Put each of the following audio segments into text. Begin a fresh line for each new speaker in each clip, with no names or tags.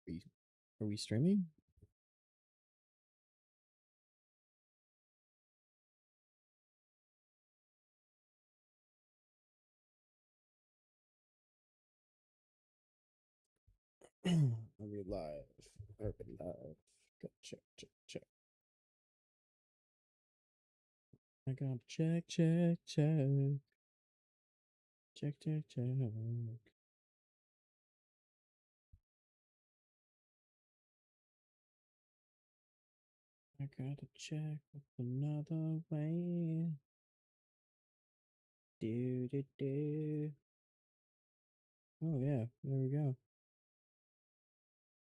Are we streaming? Are we live? Are we live? Go check, check, check. I gotta check, check, check. Check, check, check. I gotta check with another way. Do, do, do. Oh, yeah. There we go.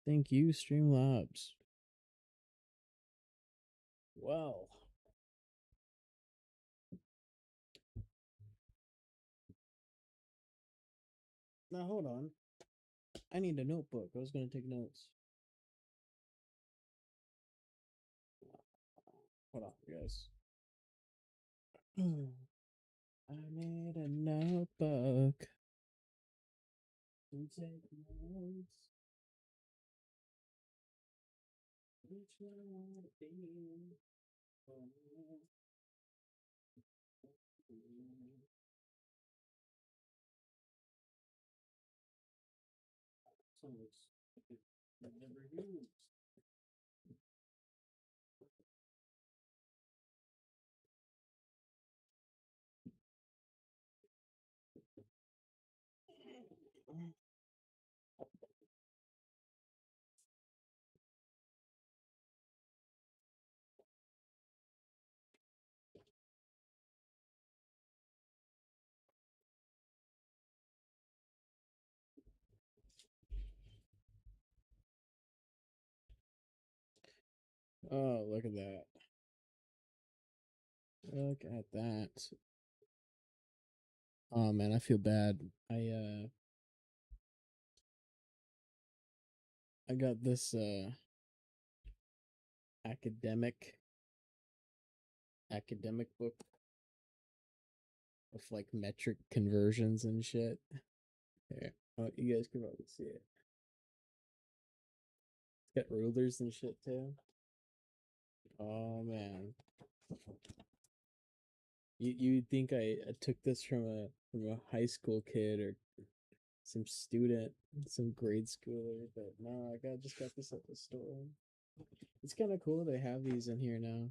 Thank you, Streamlabs. Well. Now, hold on. I need a notebook. I was going to take notes. Hold on, guys. I need a notebook to take notes. Which one I want to be? Songs I've never used. Oh, look at that. Look at that. Oh man, I feel bad. I got this academic book of like metric conversions and shit. Here. Oh, you guys can probably see it. It's got rulers and shit too. Oh man. You'd think I took this from a high school kid or some student, some grade schooler, but no, just got this at the store. It's kind of cool they have these in here now.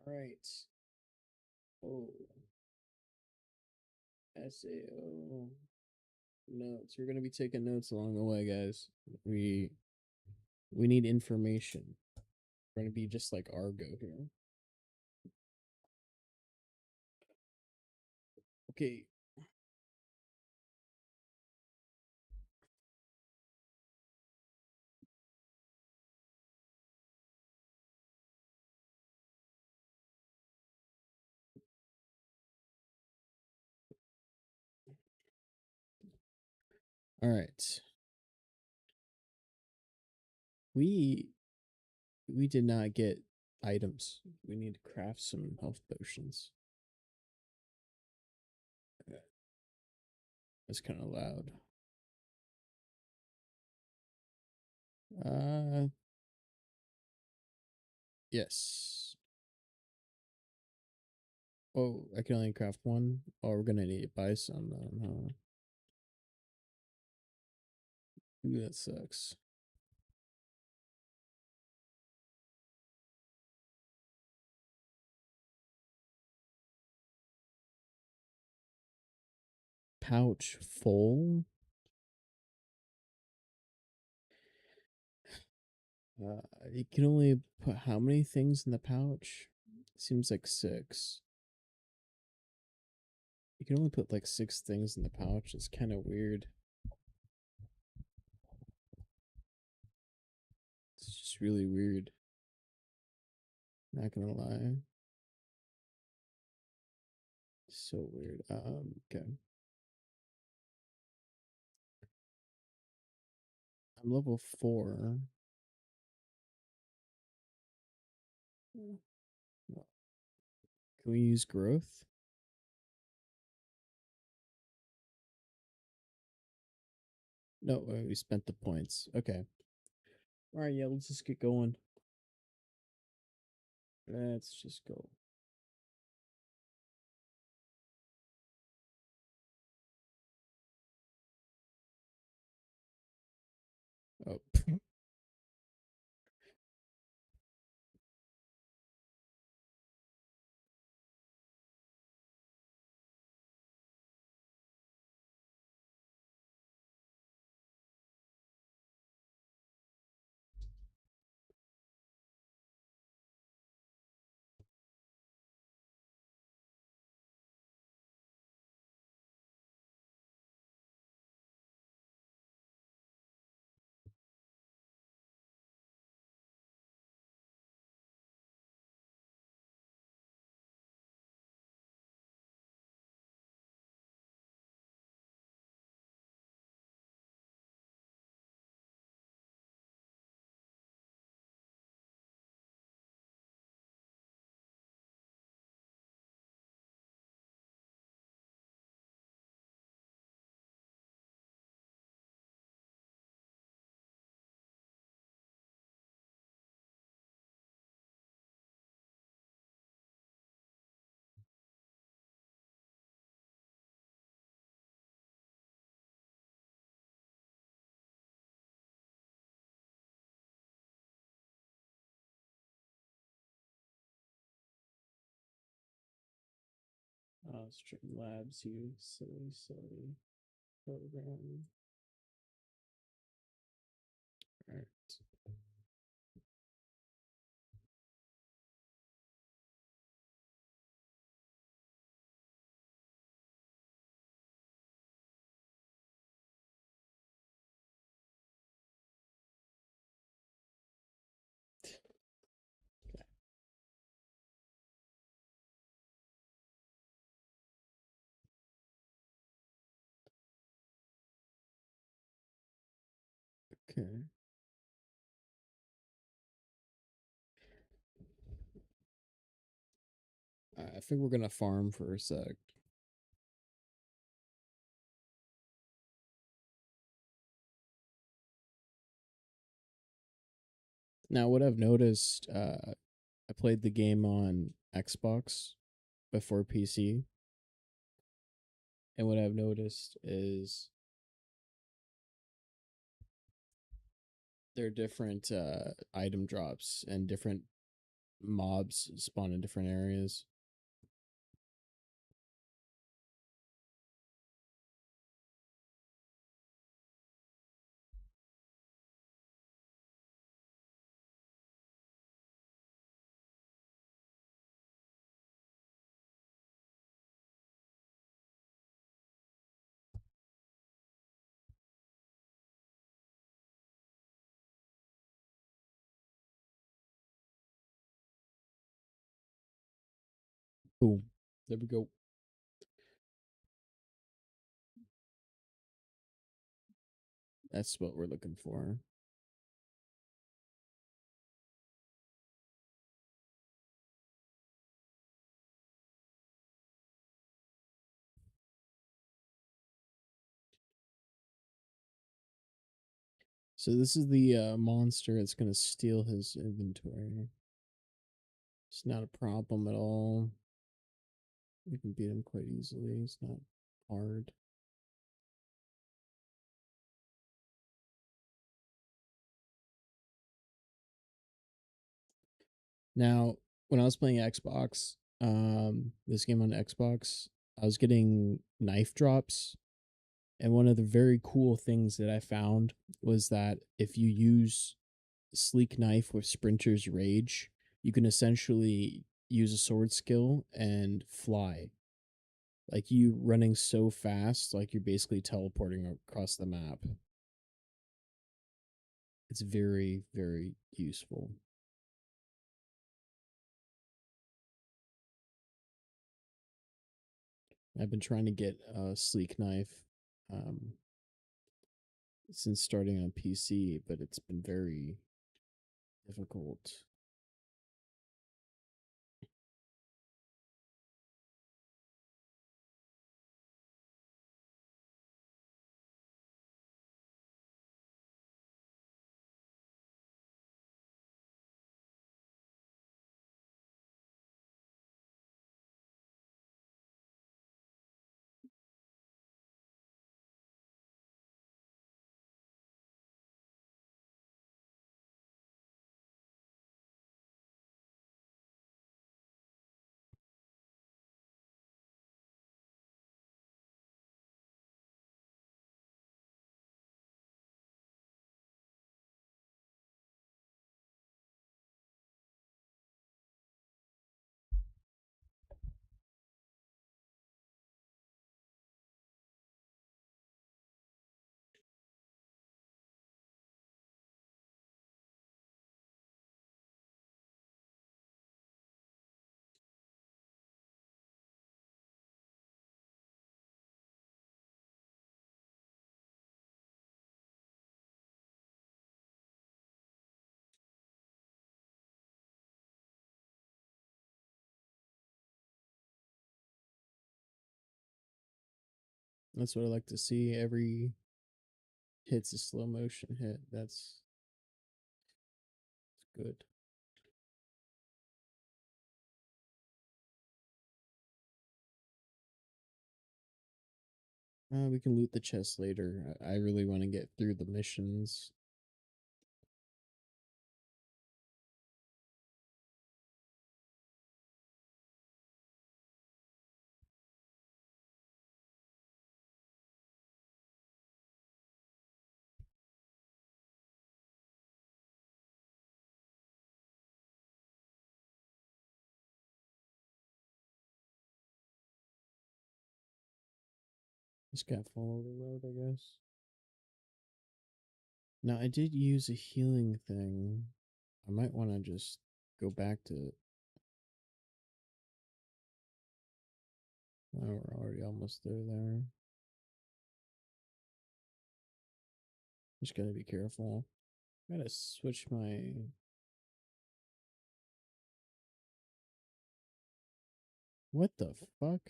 All right. Oh, SAO notes. We're gonna be taking notes along the way, guys. We need information. We're gonna be just like Argo here. Okay. All right. We did not get items. We need to craft some health potions. That's kind of loud. Yes. Oh, I can only craft one. Oh, we're gonna need to buy some then, huh? Ooh, that sucks. Pouch full? You can only put how many things in the pouch? Seems like 6. You can only put like 6 things in the pouch. It's kind of weird. It's just really weird. Not gonna lie. So weird. Okay. I'm level 4. Can we use growth? No, we spent the points. Okay. All right, yeah, let's just get going. Let's just go. Oh. Streamlabs, you silly program. All right. Okay. I think we're gonna farm for a sec. Now, what I've noticed, I played the game on Xbox before PC, and what I've noticed is there are different item drops and different mobs spawn in different areas. Boom. There we go. That's what we're looking for. So this is the monster that's gonna steal his inventory. It's not a problem at all. We can beat him quite easily. It's not hard. Now, when I was playing Xbox, this game on Xbox, I was getting knife drops. And one of the very cool things that I found was that if you use Sleek Knife with Sprinter's Rage, you can essentially use a sword skill and fly. Like you running so fast, like you're basically teleporting across the map. It's very, very useful. I've been trying to get a Sleek Knife um, since starting on PC, but it's been very difficult. That's what I like to see. Every hit's a slow motion hit. That's good. We can loot the chest later. I really want to get through the missions. Just gotta follow the road, I guess. Now, I did use a healing thing. I might want to just go back to it. Oh, we're already almost there. Just gotta be careful. Gotta switch my. What the fuck?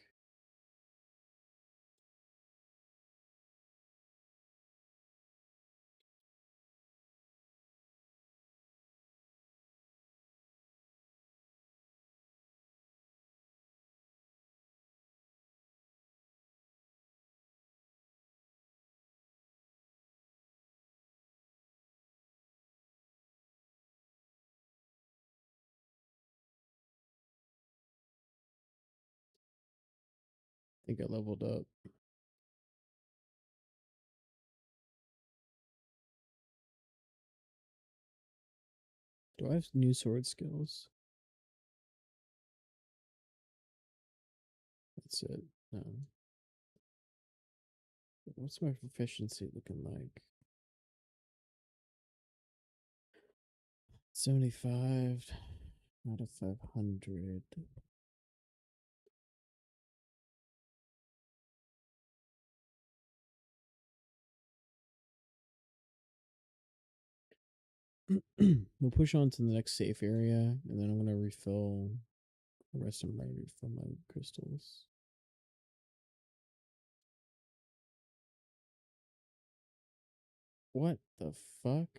I think I leveled up. Do I have new sword skills? That's it. No. What's my proficiency looking like? 75 out of 500. We'll push on to the next safe area, and then I'm gonna refill the rest of my crystals. What the fuck?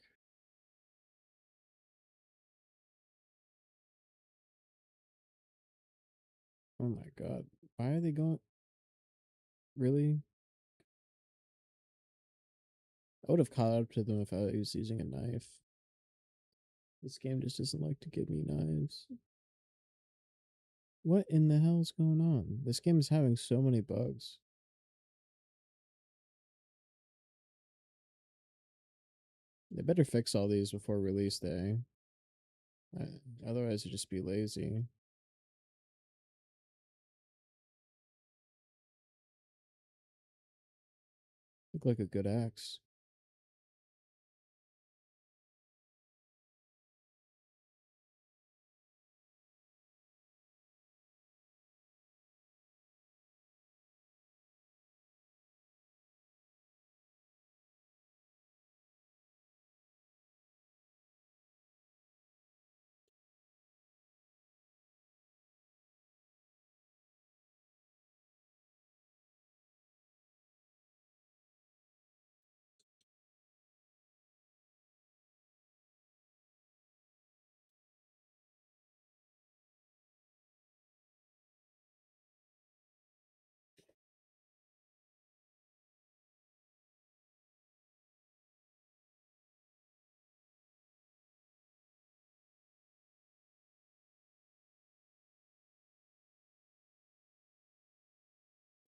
Oh my god. Why are they going? Really? I would have caught up to them if I was using a knife. This game just doesn't like to give me knives. What in the hell is going on? This game is having so many bugs. They better fix all these before release day. Otherwise, it'd just be lazy. Look like a good axe.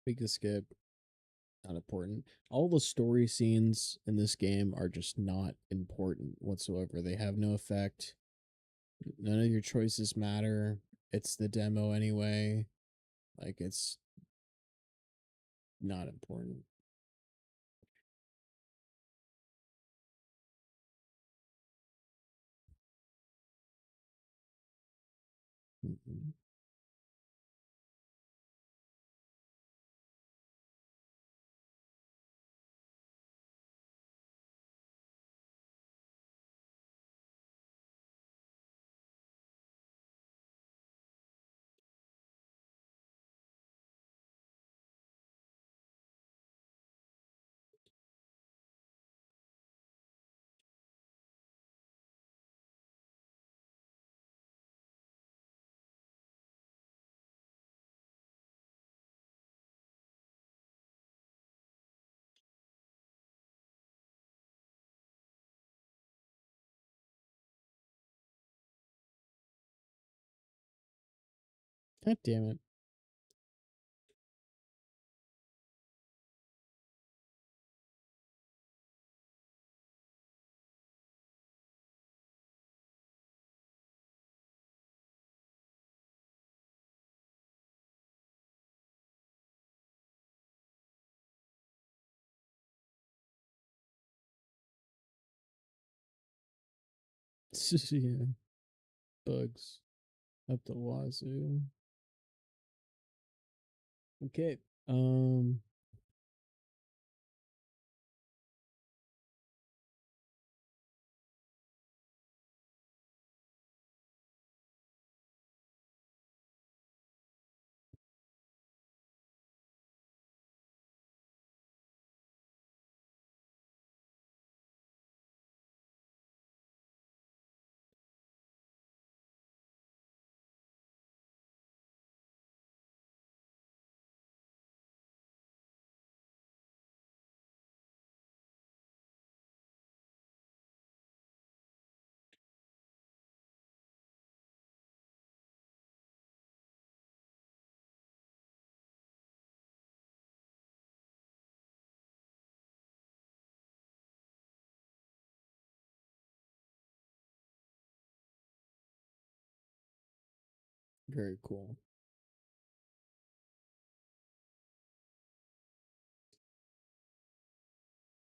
We can skip. Not important. All the story scenes in this game are just not important whatsoever. They have no effect. None of your choices matter. It's the demo anyway. Like, it's not important. Mm-mm. God damn it. Yeah. Bugs up the wazoo. Okay. Um Very cool.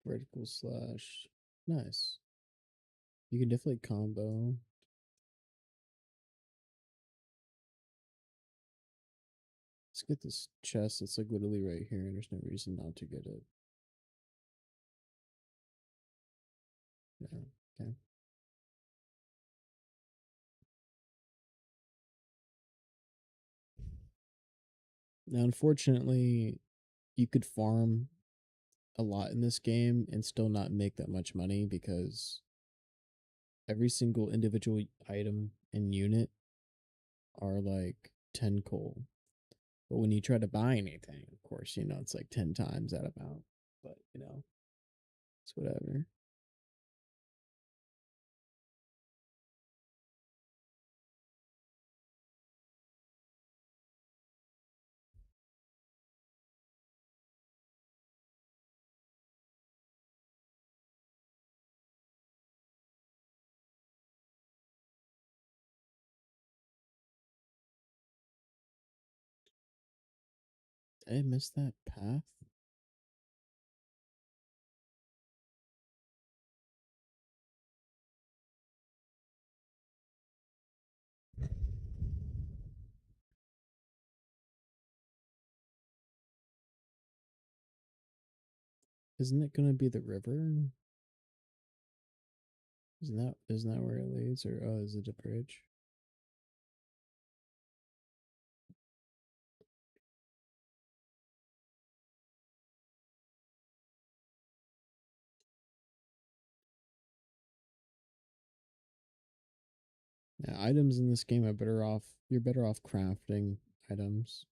Vertical slash. Nice. You can definitely combo. Let's get this chest. It's like literally right here, and there's no reason not to get it. Yeah. Okay. Now, unfortunately, you could farm a lot in this game and still not make that much money because every single individual item and unit are like 10 coal. But when you try to buy anything, of course, it's like 10 times that amount. But, it's whatever. Did I miss that path? Isn't it going to be the river? Isn't that where it leads? Or, oh, is it a bridge? Yeah, items in this game are better off. You're better off crafting items.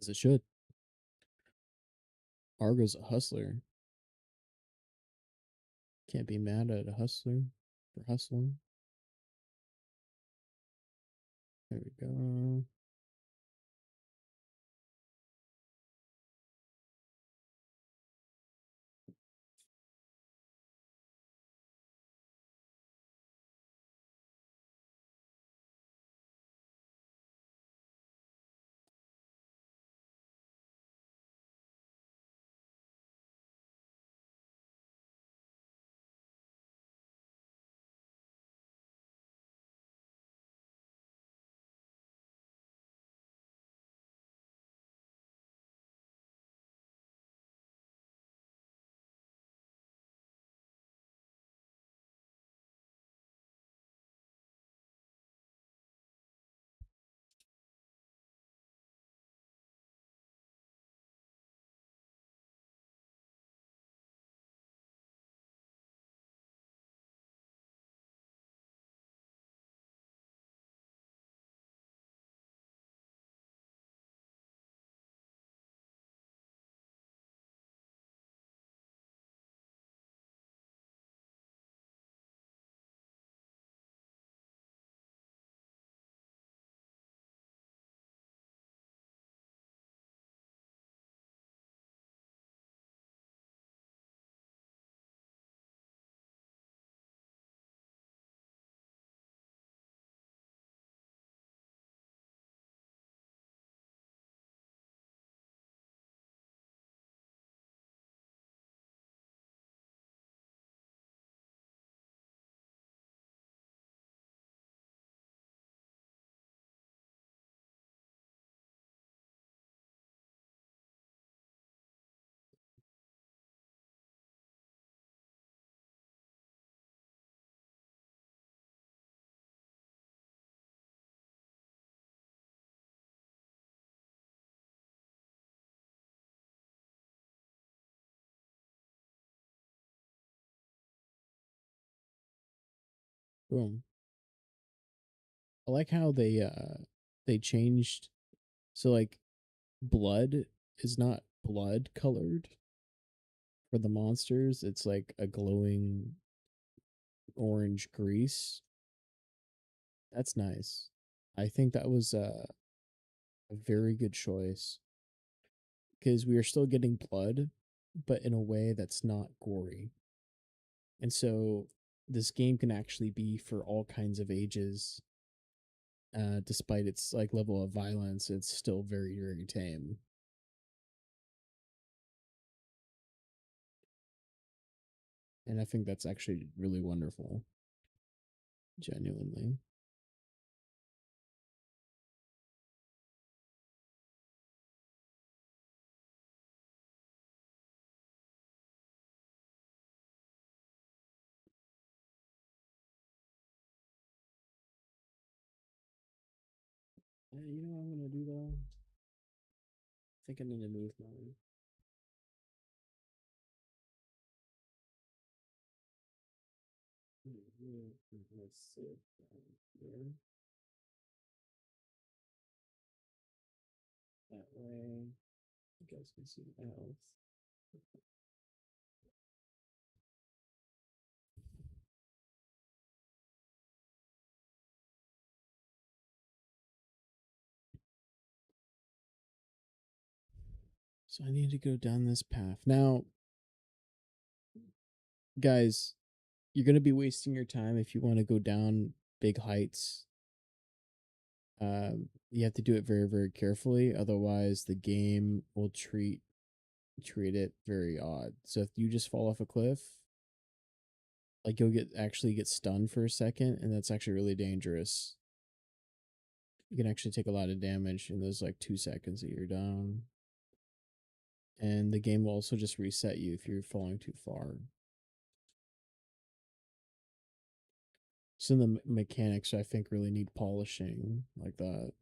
As it should. Argo's a hustler. Can't be mad at a hustler for hustling. There we go. Boom. I like how they changed, so like blood is not blood colored for the monsters. It's like a glowing orange grease. That's nice. I think that was a very good choice because we are still getting blood, but in a way that's not gory. And so this game can actually be for all kinds of ages. Despite its like level of violence, it's still very, very tame. And I think that's actually really wonderful. Genuinely. You know what I'm gonna do though? I think I need to move mine. Let's sit down here. That way, you guys can see my health. So I need to go down this path. Now, guys, you're going to be wasting your time if you want to go down big heights. You have to do it very, very carefully. Otherwise, the game will treat it very odd. So if you just fall off a cliff, like you'll actually get stunned for a second, and that's actually really dangerous. You can actually take a lot of damage in those like 2 seconds that you're down. And the game will also just reset you if you're falling too far. Some of the mechanics I think really need polishing like that.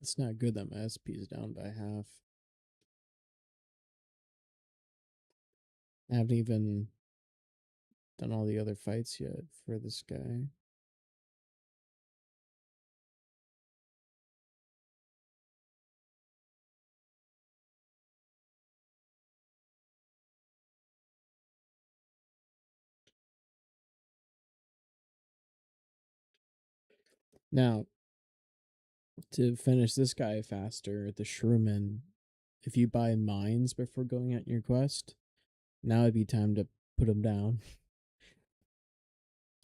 It's not good that my SP is down by half. I haven't even done all the other fights yet for this guy. Now, to finish this guy faster, the Shrewman, if you buy mines before going out your quest, now would be time to put him down.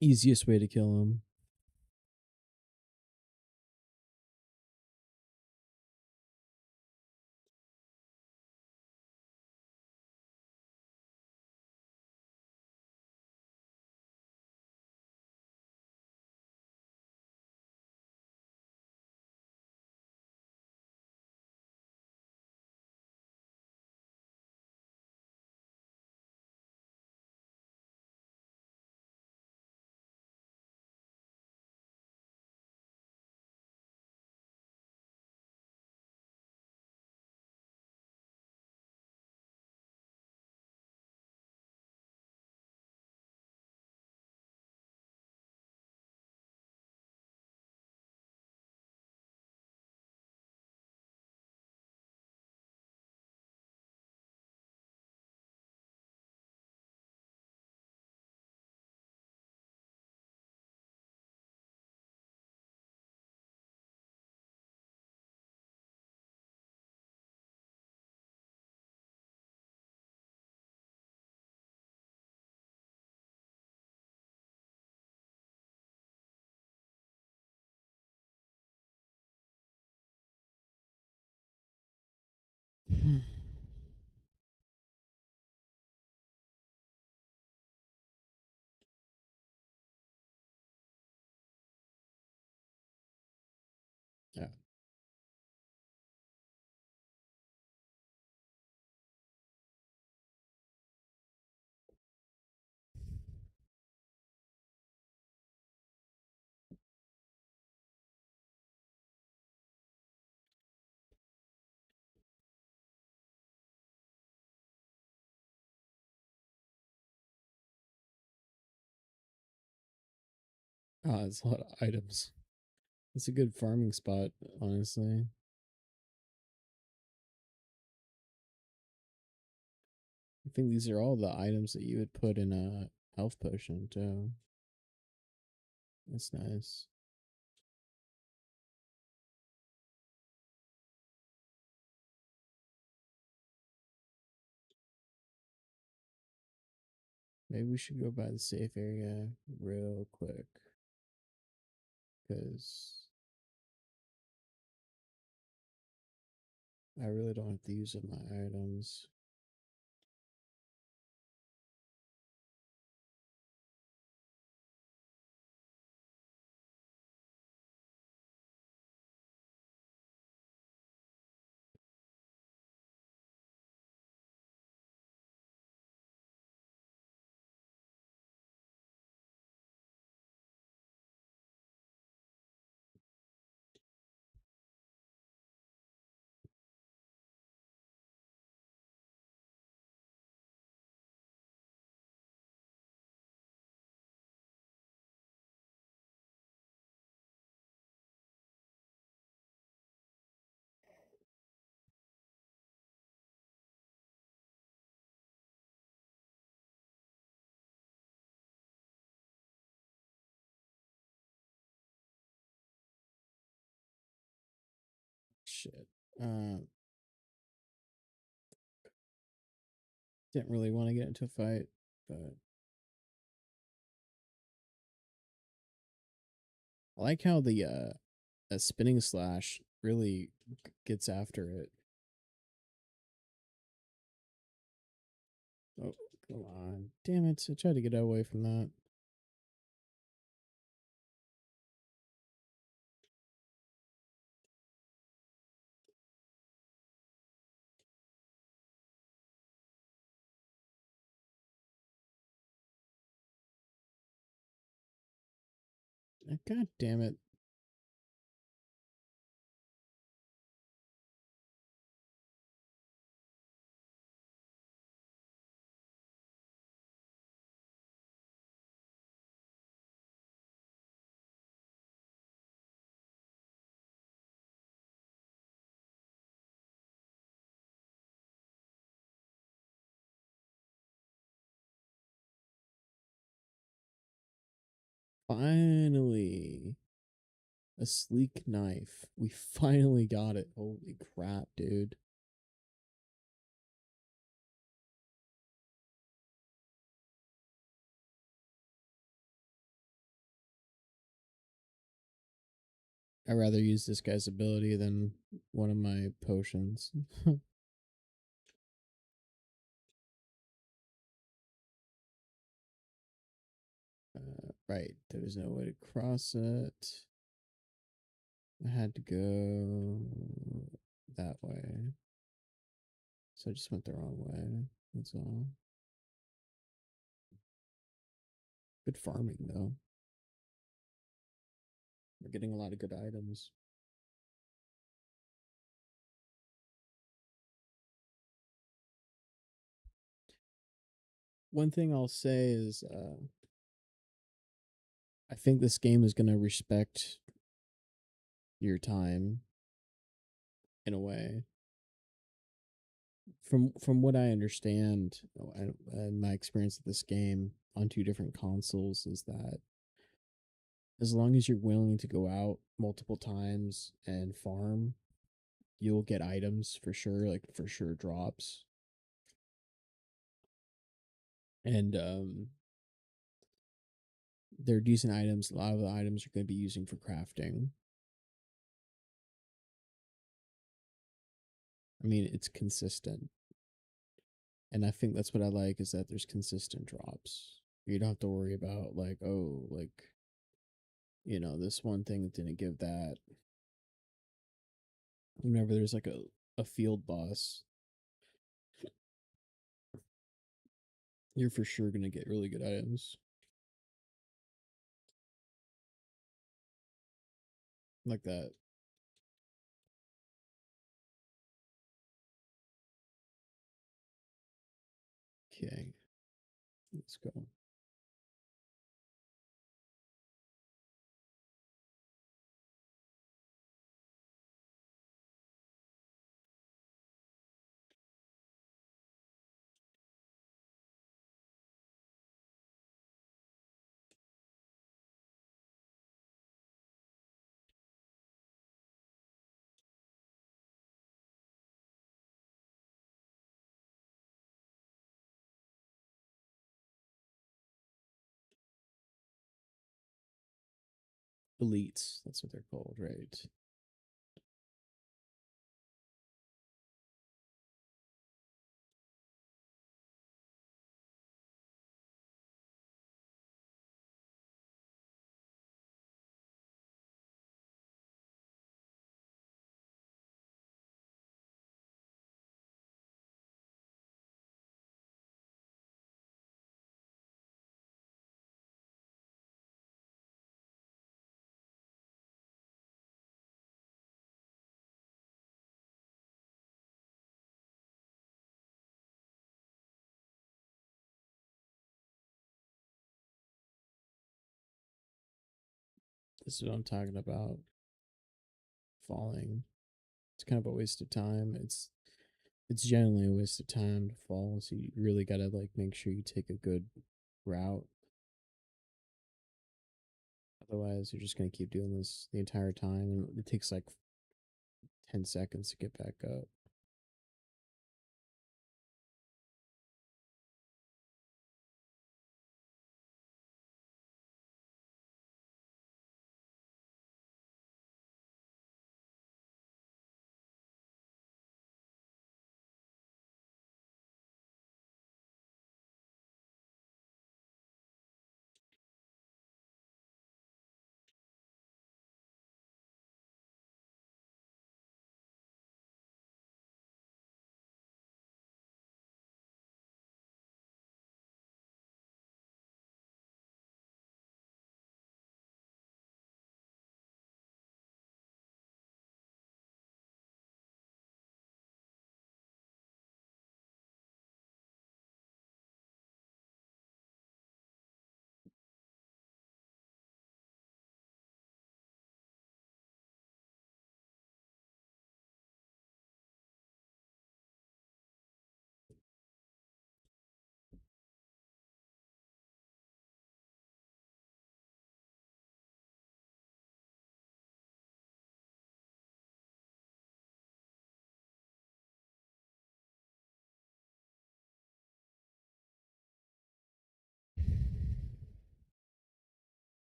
Easiest way to kill him. Yeah. Oh, it's a lot of items. It's a good farming spot, honestly. I think these are all the items that you would put in a health potion, too. That's nice. Maybe we should go by the safe area real quick. Because I really don't have to use up my items. Shit. Didn't really want to get into a fight, but I like how the a spinning slash really gets after it. Oh, come on. Damn it. I tried to get away from that. God damn it. Finally, a sleek knife. We finally got it. Holy crap, dude. I'd rather use this guy's ability than one of my potions. Right, there was no way to cross it. I had to go that way. So I just went the wrong way. That's all. Good farming, though. We're getting a lot of good items. One thing I'll say is I think this game is going to respect your time in a way. From what I understand, and my experience with this game on two different consoles is that as long as you're willing to go out multiple times and farm, you'll get items for sure, like for sure drops. And they're decent items. A lot of the items you're going to be using for crafting. I mean, it's consistent. And I think that's what I like is that there's consistent drops. You don't have to worry about like, oh, like this one thing didn't give that. Whenever there's like a field boss, you're for sure gonna get really good items. Like that. Okay. Let's go. Elites, that's what they're called, right? This is what I'm talking about. Falling. It's kind of a waste of time. It's generally a waste of time to fall, so you really gotta like make sure you take a good route. Otherwise, you're just gonna keep doing this the entire time, and it takes like 10 seconds to get back up.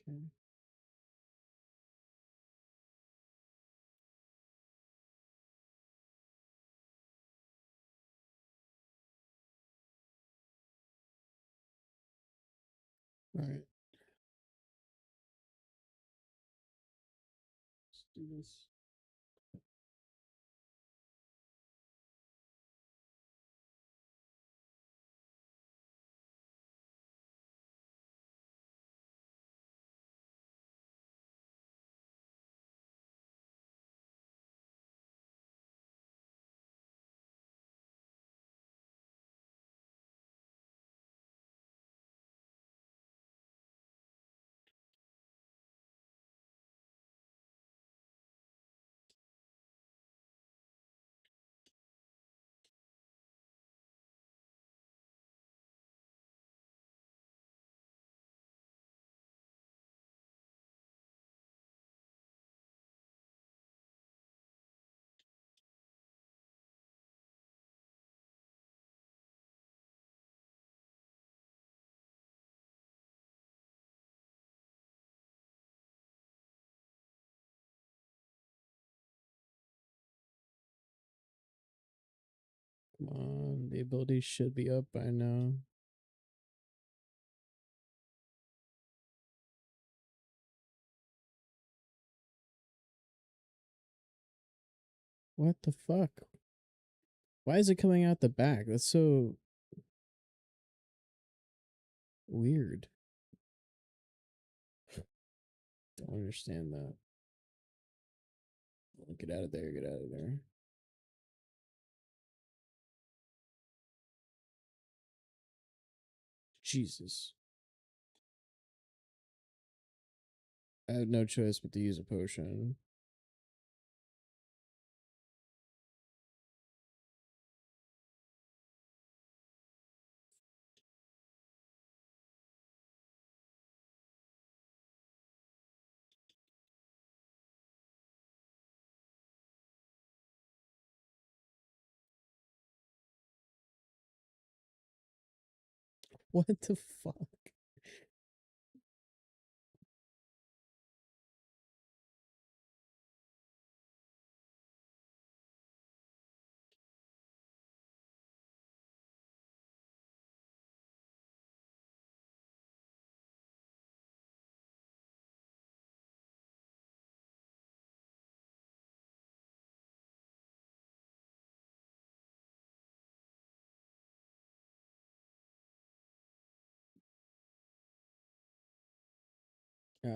Okay. All right. Let's do this. Come on, the ability should be up by now. What the fuck? Why is it coming out the back? That's so weird. Don't understand that. Get out of there, get out of there. Jesus. I have no choice but to use a potion. What the fuck?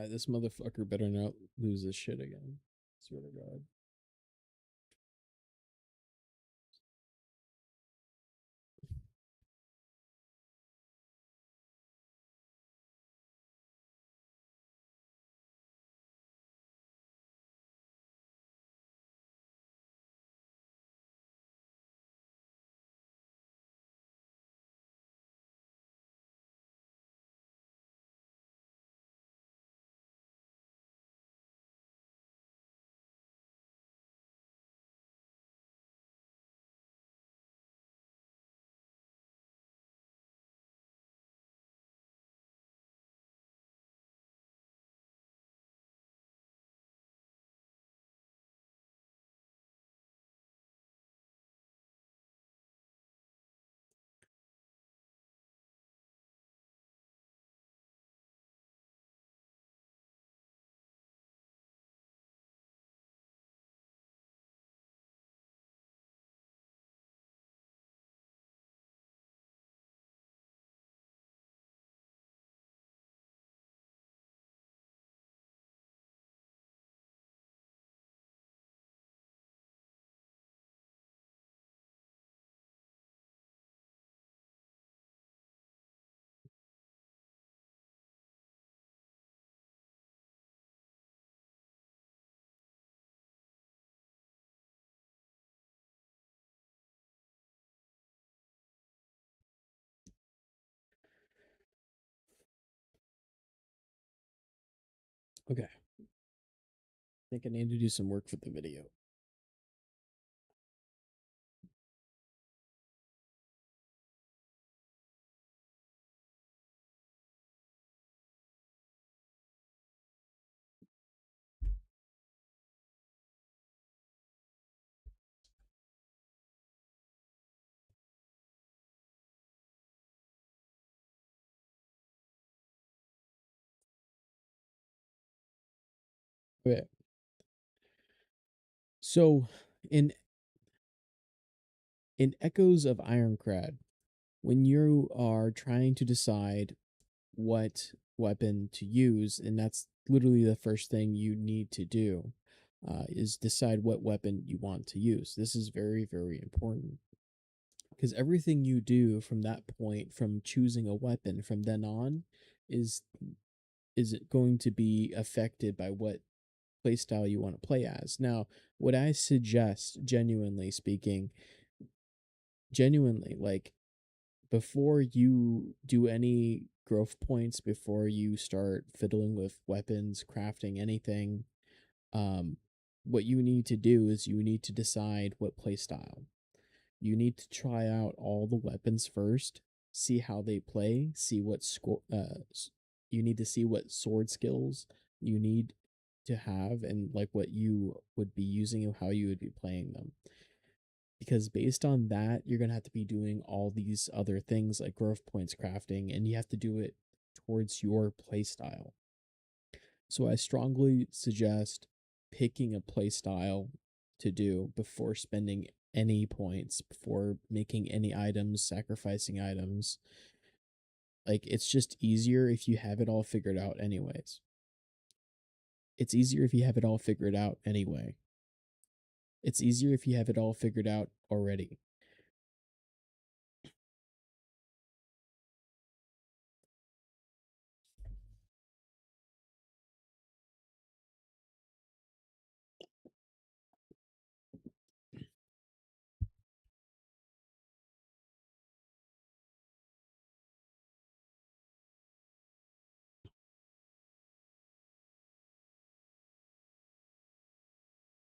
This motherfucker better not lose this shit again. Swear to God. Okay. I think I need to do some work for the video. Okay. So in Echoes of Ironcrad, when you are trying to decide what weapon to use, and that's literally the first thing you need to do, is decide what weapon you want to use. This is very, very important because everything you do from that point, from choosing a weapon from then on, is it going to be affected by what playstyle you want to play as. Now, what I suggest, genuinely speaking, genuinely, like before you do any growth points, before you start fiddling with weapons, crafting anything, um, what you need to do is you need to decide what playstyle. You need to try out all the weapons first, see how they play, see what score. You need to see what sword skills you need to have, and like what you would be using and how you would be playing them. Because based on that, you're gonna have to be doing all these other things like growth points crafting, and you have to do it towards your playstyle. So I strongly suggest picking a playstyle to do before spending any points, before making any items, sacrificing items. Like it's just easier if you have it all figured out anyways. It's easier if you have it all figured out anyway. It's easier if you have it all figured out already.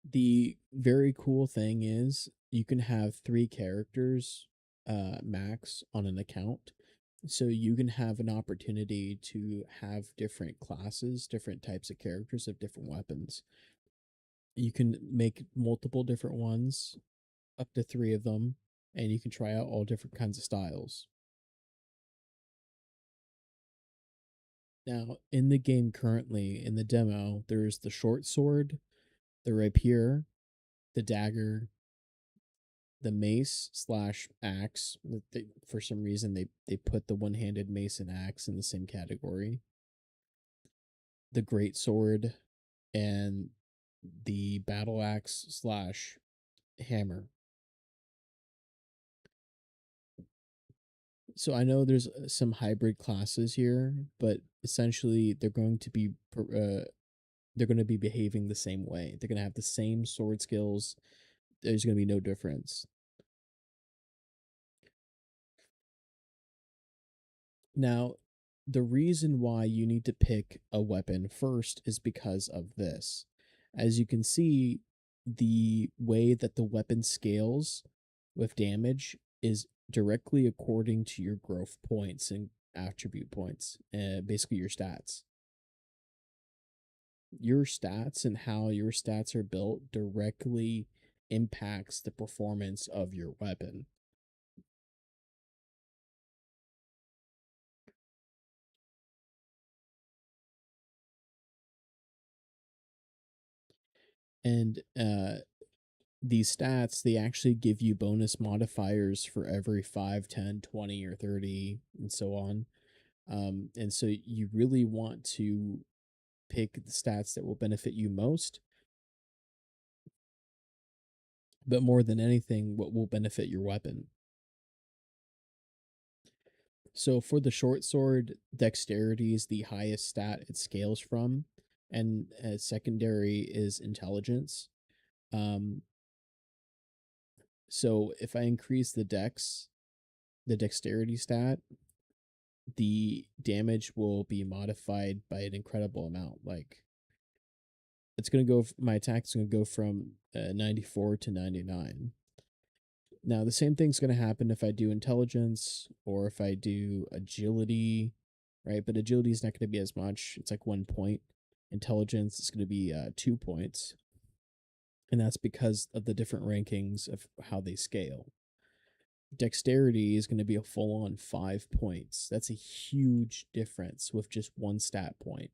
The very cool thing is you can have 3 characters max on an account. So you can have an opportunity to have different classes, different types of characters of different weapons. You can make multiple different ones, up to 3 of them, and you can try out all different kinds of styles. Now, in the game currently, in the demo, there's the short sword, the rapier, the dagger, the mace slash axe. For some reason, they put the one handed mace and axe in the same category. The great sword and the battle axe slash hammer. So I know there's some hybrid classes here, but essentially they're going to be behaving the same way. They're going to have the same sword skills. There's going to be no difference. Now, the reason why you need to pick a weapon first is because of this. As you can see, the way that the weapon scales with damage is directly according to your growth points and attribute points, basically your stats. Your stats and how your stats are built directly impacts the performance of your weapon. And these stats, they actually give you bonus modifiers for every 5, 10, 20, or 30, and so on. And so you really want to pick the stats that will benefit you most, but more than anything, what will benefit your weapon. So for the short sword, dexterity is the highest stat it scales from, and secondary is intelligence. Um, so if I increase the dexterity stat, the damage will be modified by an incredible amount. Like it's gonna go. My attack's gonna go from 94 to 99. Now the same thing's gonna happen if I do intelligence or if I do agility, right? But agility is not gonna be as much. It's like 1 point. Intelligence is gonna be 2 points, and that's because of the different rankings of how they scale. Dexterity is going to be a full on 5 points. That's a huge difference with just one stat point.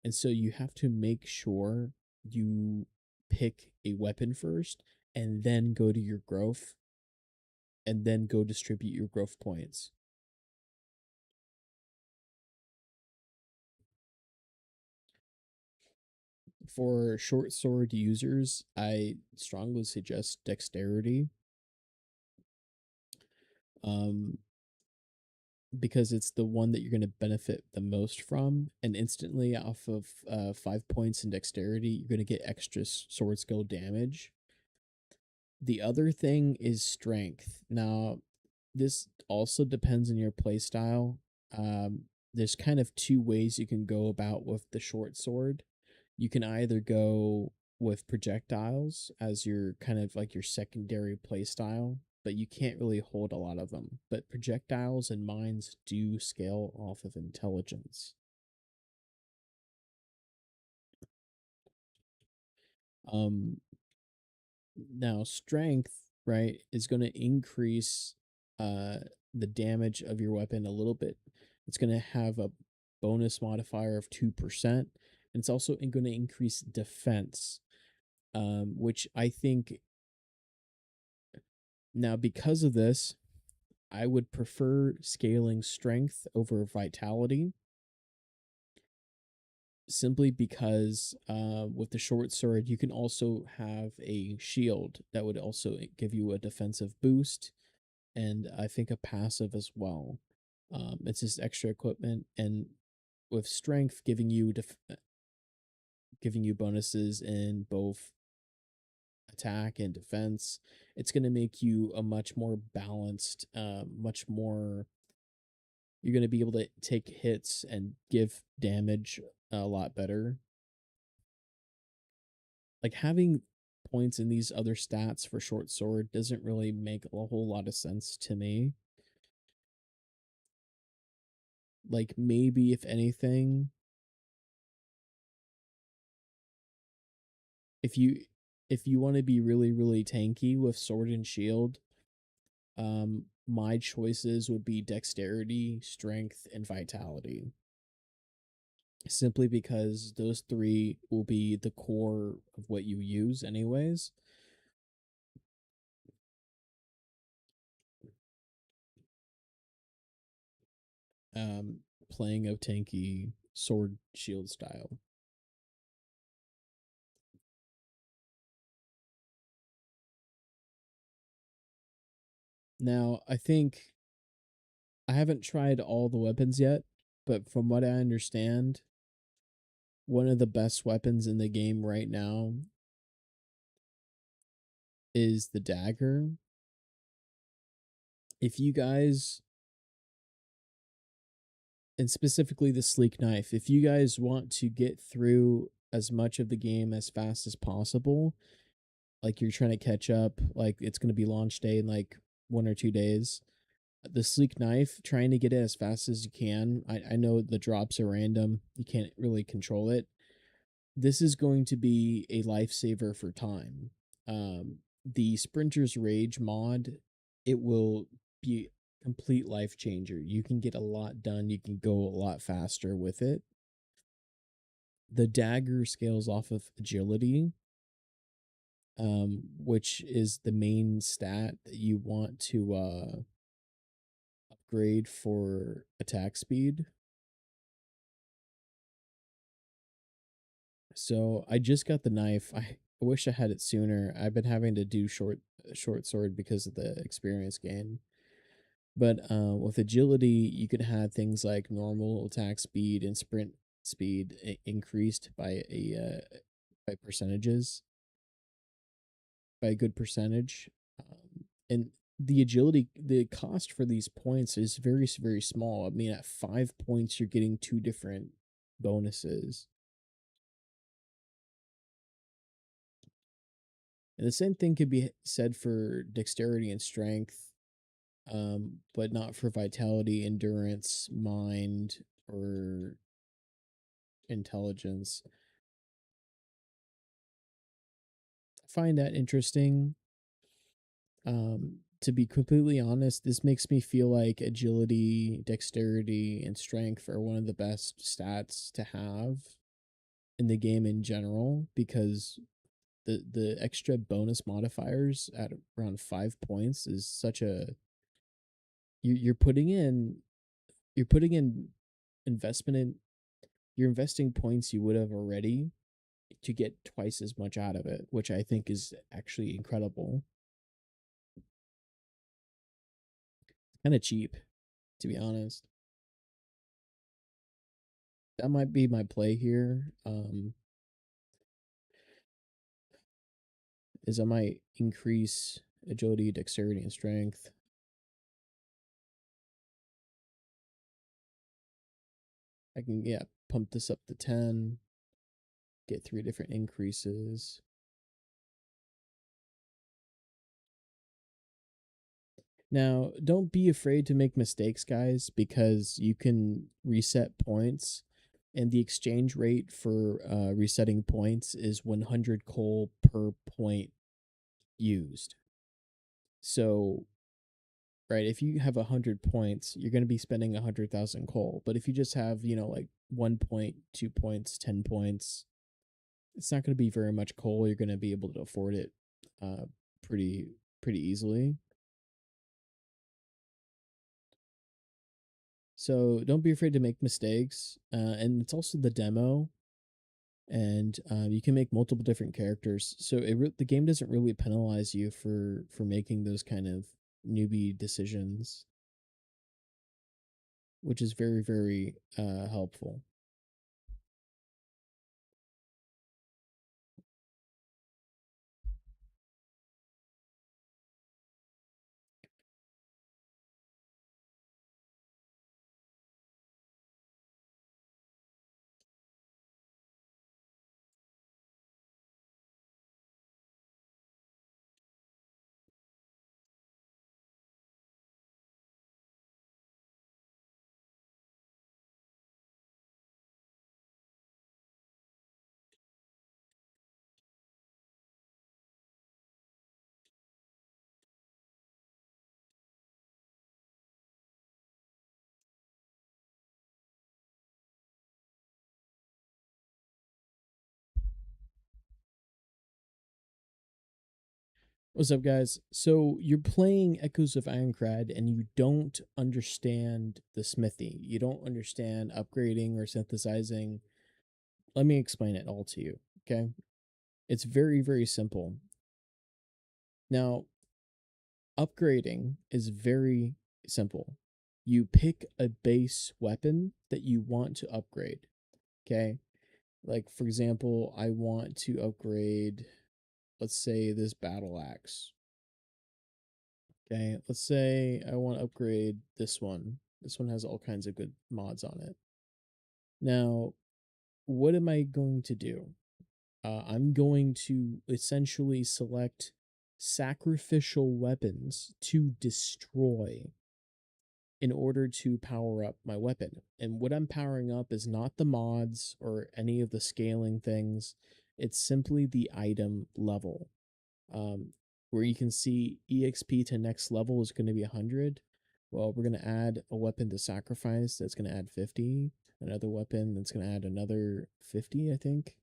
And so you have to make sure you pick a weapon first and then go to your growth and then go distribute your growth points. For short sword users, I strongly suggest dexterity. Um, because it's the one that you're going to benefit the most from. And instantly, off of 5 points in dexterity, you're going to get extra sword skill damage. The other thing is strength. Now, this also depends on your playstyle. There's kind of two ways you can go about with the short sword. You can either go with projectiles as your kind of like your secondary playstyle, but you can't really hold a lot of them. But projectiles and mines do scale off of intelligence. Um, Now strength, right, is going to increase uh the damage of your weapon a little bit. It's going to have a bonus modifier of 2%, and it's also going to increase defense, which I think now because of this, I would prefer scaling strength over vitality, simply because with the short sword you can also have a shield that would also give you a defensive boost, and I think a passive as well. It's just extra equipment, and with strength giving you bonuses in both attack and defense, it's going to make you a much more balanced, much more. You're going to be able to take hits and give damage a lot better. Like having points in these other stats for short sword doesn't really make a whole lot of sense to me. Like maybe if anything, if you if you want to be really tanky with sword and shield, my choices would be dexterity, strength, and vitality. Simply because those three will be the core of what you use anyways. Um, Playing a tanky sword shield style. Now, I think I haven't tried all the weapons yet, but from what I understand, one of the best weapons in the game right now is the dagger. If you guys, and specifically the sleek knife, if you guys want to get through as much of the game as fast as possible, like you're trying to catch up, like it's going to be launch day in like 1 or 2 days, the sleek knife, trying to get it as fast as you can. I know the drops are random, you can't really control it. This is going to be a lifesaver for time. The Sprinter's Rage mod, it will be complete life changer. You can get a lot done. You can go a lot faster with it. The dagger scales off of agility, which is the main stat that you want to upgrade for attack speed. So I just got the knife. I wish I had it sooner. I've been having to do short sword because of the experience gain. But with agility, you could have things like normal attack speed and sprint speed increased by percentages, by a good percentage. And the agility, the cost for these points is very small. I mean, at 5 points, you're getting two different bonuses. And the same thing could be said for dexterity and strength, but not for vitality, endurance, mind, or intelligence. I find that interesting. To be completely honest, this makes me feel like agility, dexterity, and strength are one of the best stats to have. in the game in general, because the extra bonus modifiers at around 5 points is such a you're putting in you're putting in investment in you're investing points you would have already to get twice as much out of it, which I think is actually incredible. Kind of cheap, to be honest. That might be my play here. Is I might increase agility, dexterity, and strength. I can, yeah, pump this up to 10, get 3 different increases. Now, don't be afraid to make mistakes, guys, because you can reset points, and the exchange rate for resetting points is 100 coal per point used. So, right, if you have 100 points, you're going to be spending 100,000 coal. But if you just have, like 1 point, 2 points, 10 points, it's not going to be very much coal. You're going to be able to afford it uh, pretty pretty easily. So don't be afraid to make mistakes. And it's also the demo, and you can make multiple different characters. So the game doesn't really penalize you for making those kind of newbie decisions, which is very very helpful. What's up, guys? So you're playing Echoes of Aincrad, and you don't understand the smithy. You don't understand upgrading or synthesizing. Let me explain it all to you, okay? It's very, very simple. Now, upgrading is very simple. You pick a base weapon that you want to upgrade, okay? Like, for example, I want to upgrade, let's say, this battle axe. Okay, let's say I want to upgrade this one. This one has all kinds of good mods on it. Now, what am I going to do? I'm going to essentially select sacrificial weapons to destroy in order to power up my weapon. And what I'm powering up is not the mods or any of the scaling things, it's simply the item level. Um, where you can see EXP to next level is going to be 100. Well, we're going to add a weapon to sacrifice that's going to add 50. Another weapon that's going to add another 50, I think.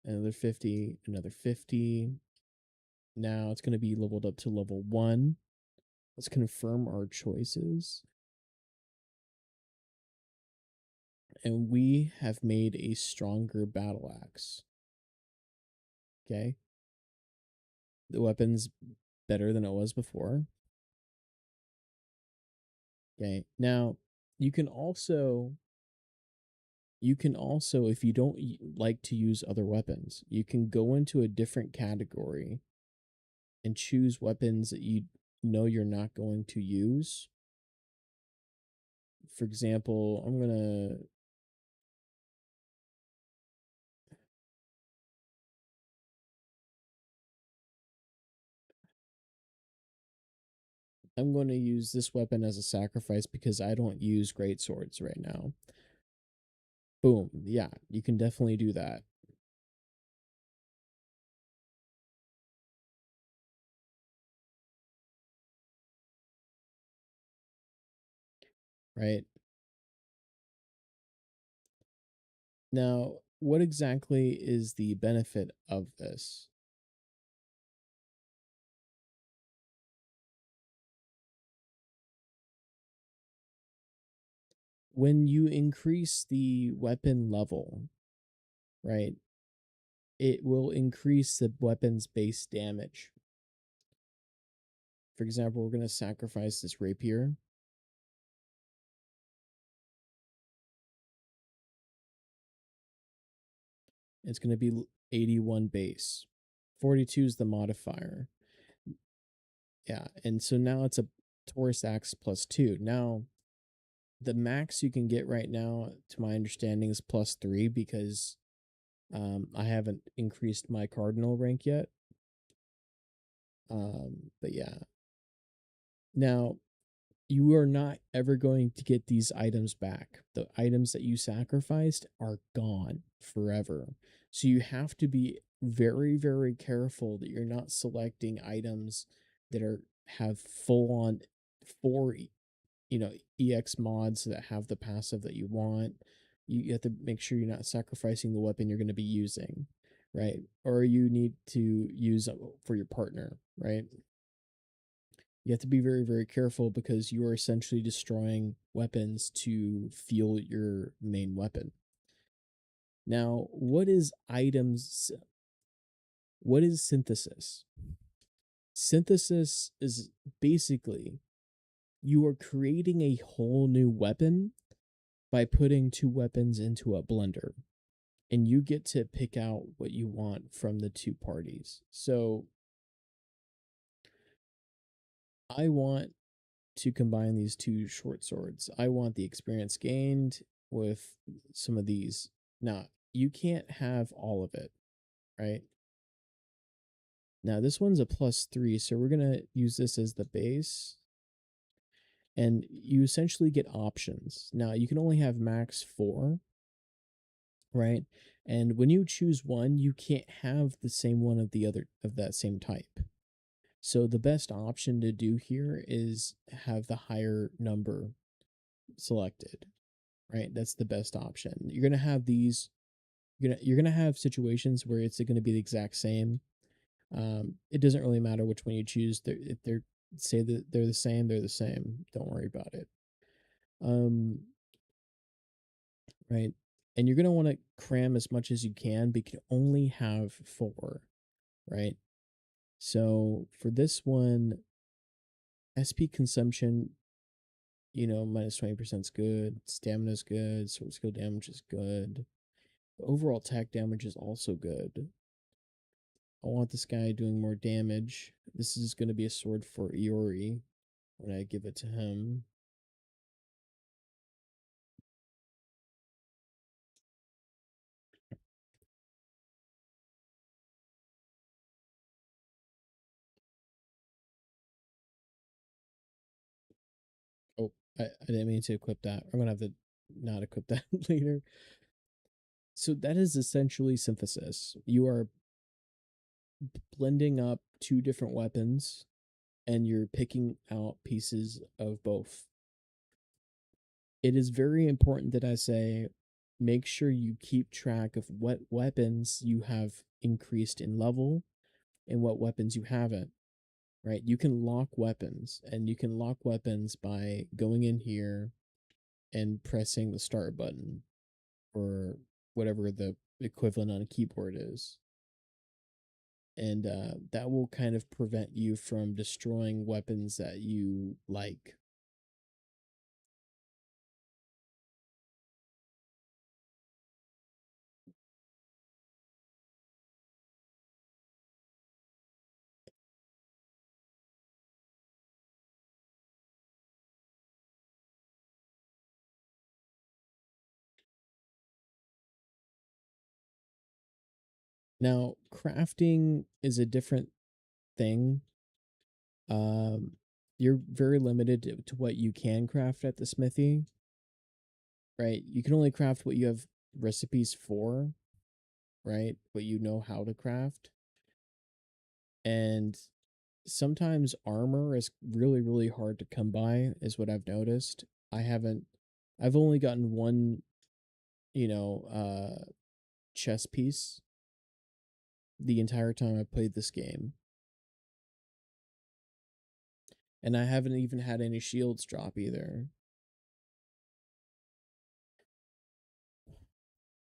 Another 50, another 50. Now it's going to be leveled up to level 1. Let's confirm our choices. And we have made a stronger battle axe. Okay. The weapon's better than it was before. Okay. Now, you can also if you don't like to use other weapons, you can go into a different category and choose weapons that you know you're not going to use. For example, I'm going to use this weapon as a sacrifice because I don't use great swords right now. Boom. Yeah, you can definitely do that. Right? Now, what exactly is the benefit of this? When you increase the weapon level, right, it will increase the weapon's base damage. For example, we're going to sacrifice this rapier. It's going to be 81 base. 42 is the modifier. Yeah, and so now it's a Taurus Axe +2. Now, the max you can get right now, to my understanding, is +3 because I haven't increased my cardinal rank yet. But yeah. Now, you are not ever going to get these items back. The items that you sacrificed are gone forever. So you have to be very, very careful that you're not selecting items that have full on 4 EX mods that have the passive that you want. You have to make sure you're not sacrificing the weapon you're going to be using, right? Or you need to use for your partner, right? You have to be very, very careful because you are essentially destroying weapons to fuel your main weapon. Now, what is items? What is synthesis? Synthesis is basically you are creating a whole new weapon by putting two weapons into a blender, and you get to pick out what you want from the two parties. So I want to combine these two short swords. I want the experience gained with some of these. Now, you can't have all of it, right? Now, this one's a +3, so we're going to use this as the base. And you essentially get options. Now, you can only have max 4, right? And when you choose one, you can't have the same one of the other of that same type. So the best option to do here is have the higher number selected, right? That's the best option. You're gonna have these. You're gonna have situations where it's gonna be the exact same. It doesn't really matter which one you choose. If they're say that they're the same, they're the same. Don't worry about it. Um, right. And you're gonna want to cram as much as you can, but you can only have 4, right? So for this one, SP consumption, -20% is good. Stamina is good. Sword skill damage is good. Overall attack damage is also good. I want this guy doing more damage. This is going to be a sword for Iori when I give it to him. Oh, I didn't mean to equip that. I'm going to have to not equip that later. So that is essentially synthesis. You are blending up two different weapons and you're picking out pieces of both. It is very important that I say make sure you keep track of what weapons you have increased in level and what weapons you haven't, right? You can lock weapons, and you can lock weapons by going in here and pressing the start button or whatever the equivalent on a keyboard is. And that will kind of prevent you from destroying weapons that you like. Now, crafting is a different thing. Um, you're very limited to what you can craft at the smithy, right? You can only craft what you have recipes for, right? What you know how to craft. And sometimes armor is really, really hard to come by, is what I've noticed. I've only gotten one, you know, chess piece the entire time I played this game. And I haven't even had any shields drop either.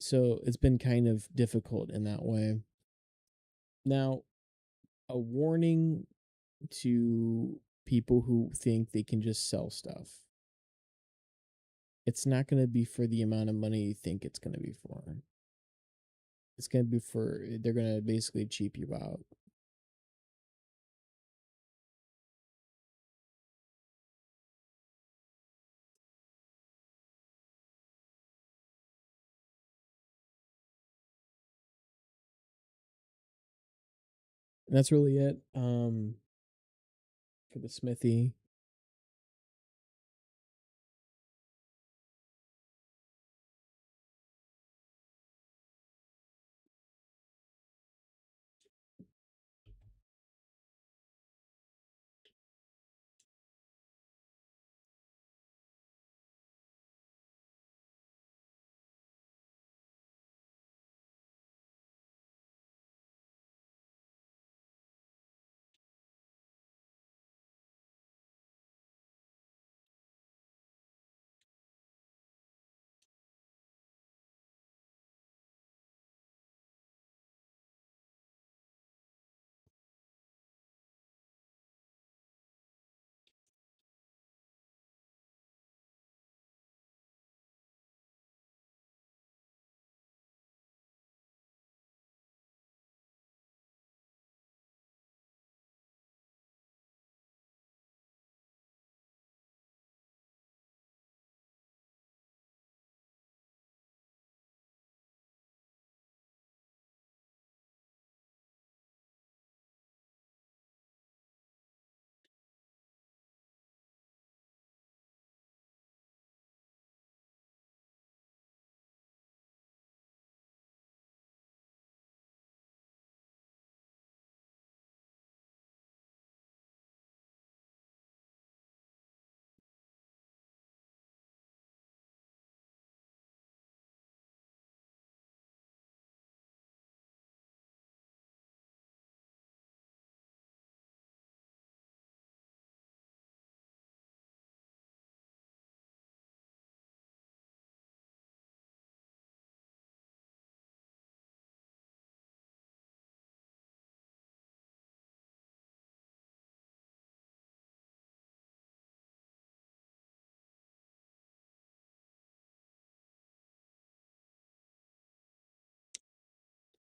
So it's been kind of difficult in that way. Now, a warning to people who think they can just sell stuff. It's not going to be for the amount of money you think it's going to be for. It's going to be for, they're going to basically cheap you out. And that's really it for the smithy.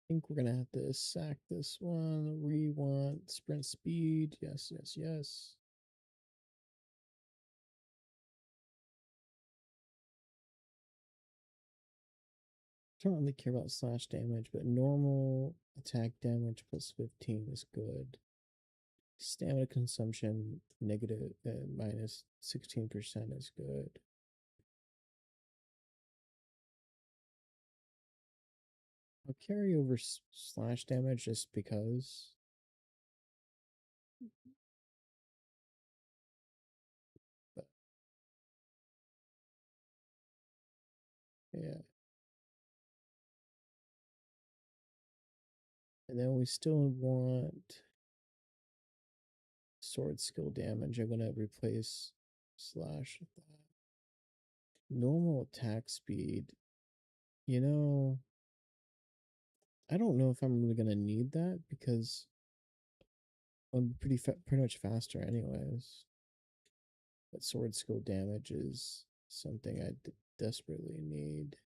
I think we're gonna have to sack this one. We want sprint speed. Yes, yes, yes. Don't really care about slash damage, but normal attack damage plus 15 is good. Stamina consumption negative minus 16% is good. I'll carry over slash damage just because. But yeah. And then we still want sword skill damage. I'm gonna replace slash with that. Normal attack speed. You know, I don't know if I'm really gonna need that because I'm pretty much faster anyways. But sword skill damage is something I desperately need.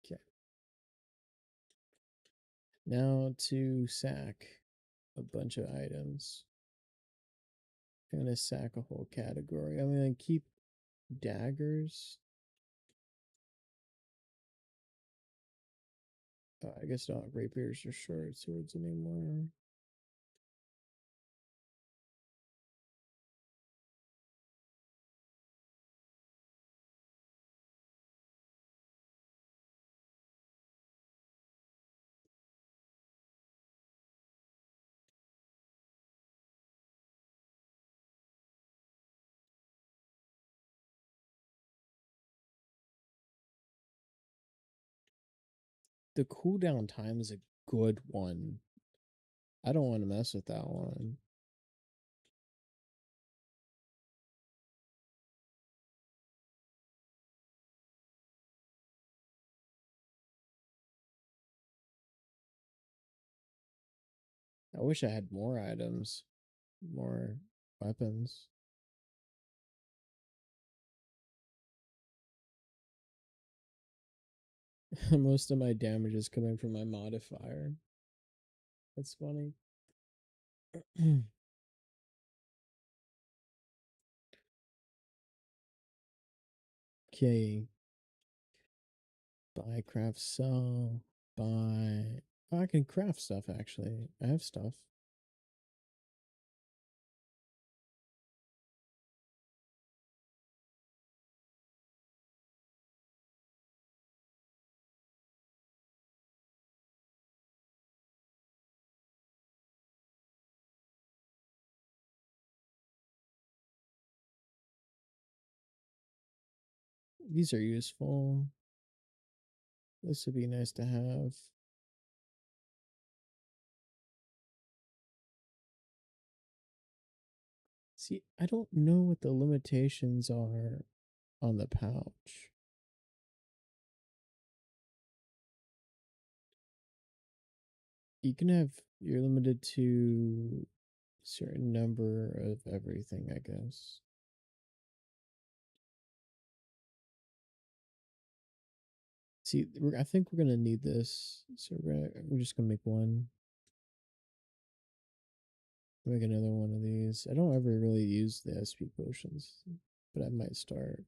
Okay. Now to sack a bunch of items. I'm gonna sack a whole category. I'm gonna keep daggers. I guess not rapiers or short swords anymore. the cooldown time is a good one. I don't want to mess with that one. I wish I had more items, more weapons. Most of my damage is coming from my modifier. That's funny. Okay. Buy, craft, sell. Buy. Oh, I can craft stuff actually. I have stuff. These are useful. This would be nice to have. See, I don't know what the limitations are on the pouch. You can have, you're limited to a certain number of everything, I guess. See, I think we're gonna need this, so we're just gonna make one. Make another one of these. I don't ever really use the SP potions, but I might start.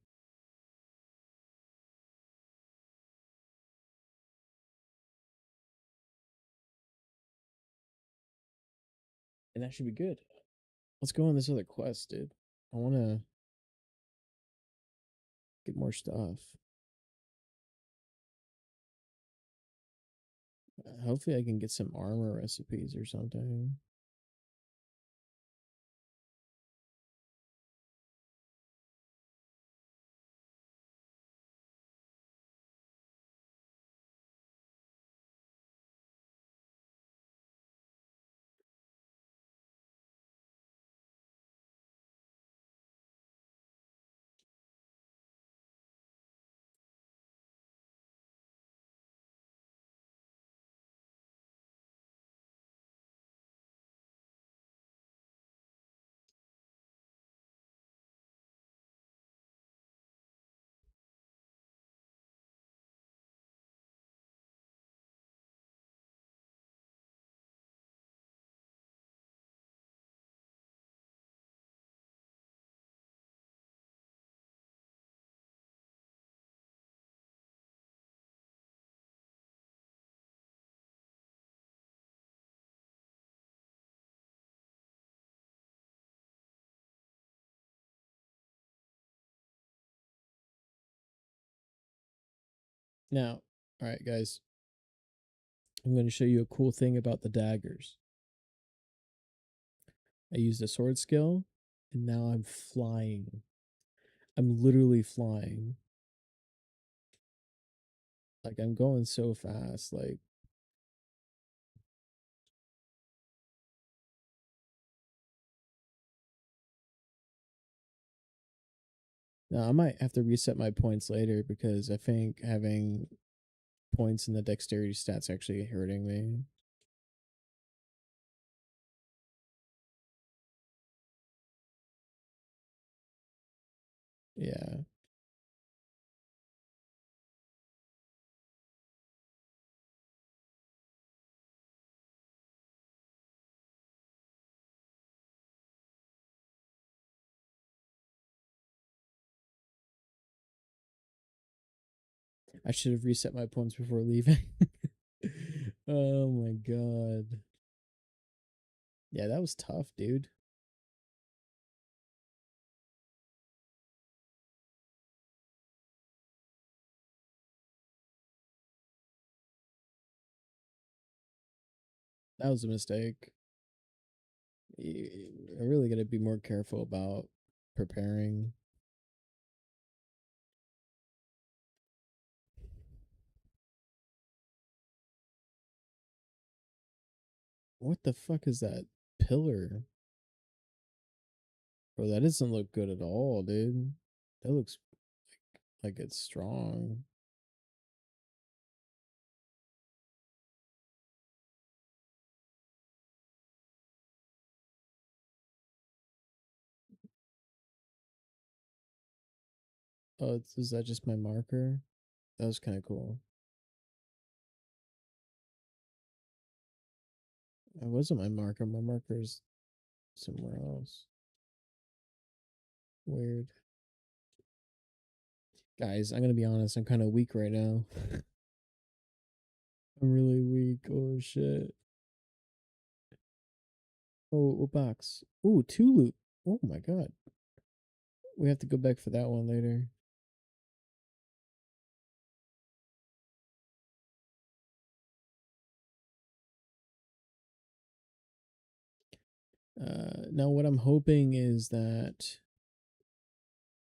And that should be good. Let's go on this other quest, dude. I want to get more stuff. Hopefully, I can get some armor recipes or something. Now, all right, guys. I'm going to show you a cool thing about the daggers. I used a sword skill, and now I'm flying. I'm literally flying. Like, I'm going so fast. Like, now I might have to reset my points later because I think having points in the dexterity stats actually hurting me. Yeah. I should have reset my points before leaving. Oh my god. Yeah, that was tough, dude. That was a mistake. I really got to be more careful about preparing. What the fuck is that pillar? Bro, that doesn't look good at all, dude. That looks like it's strong. Oh, is that just my marker? That was kind of cool. It wasn't my marker. My marker's somewhere else. Weird. Guys, I'm gonna be honest. I'm kind of weak right now. I'm really weak. Oh shit. Oh, what box? Ooh, two loot. Oh my god. We have to go back for that one later. Now what I'm hoping is that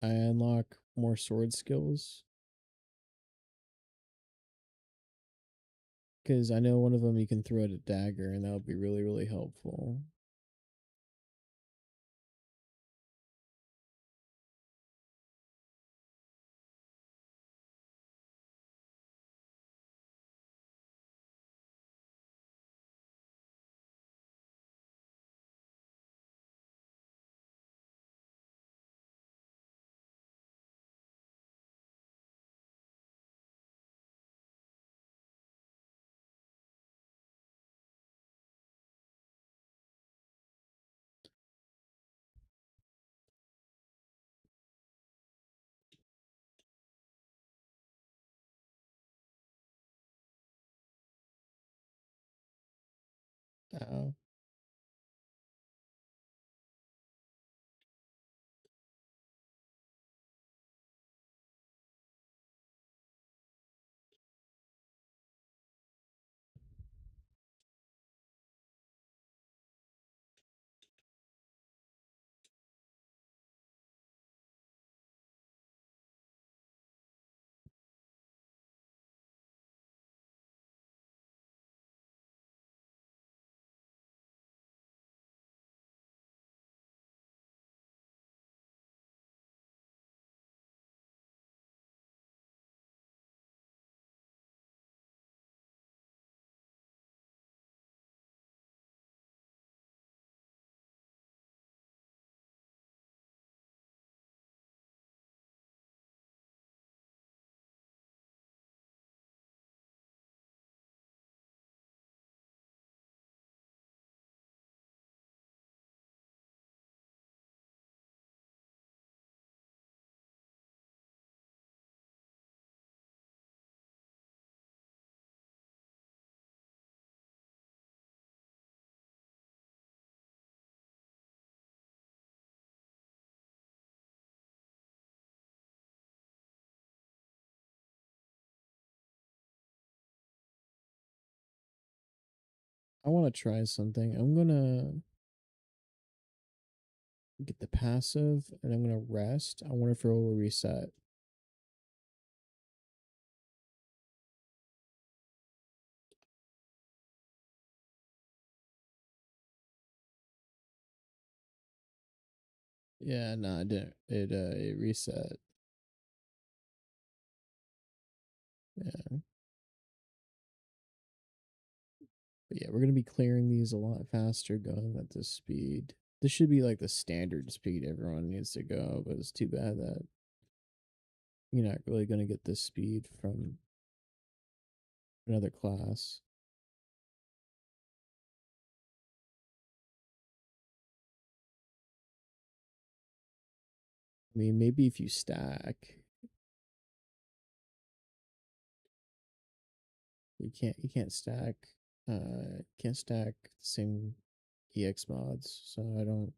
I unlock more sword skills. Because I know one of them you can throw at a dagger, and that would be really, really helpful. Ow. I want to try something. I'm gonna get the passive, and I'm gonna rest. I wonder if it will reset. Yeah, no, it didn't. It reset. Yeah, but yeah, we're gonna be clearing these a lot faster going at this speed. This should be like the standard speed everyone needs to go, but it's too bad that you're not really gonna get this speed from another class. I mean, maybe if you stack, you can't stack can't stack the same EX mods, so I don't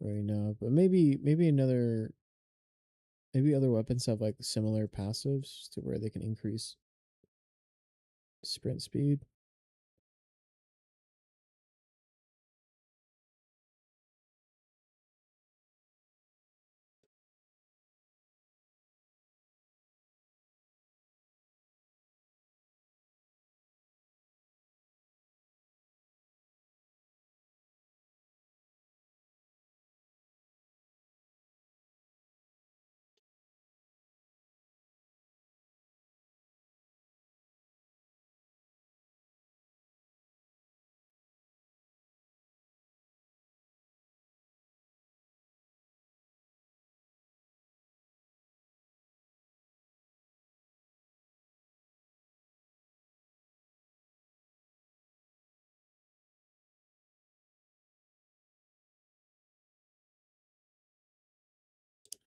really know. But maybe other weapons have like similar passives to where they can increase sprint speed.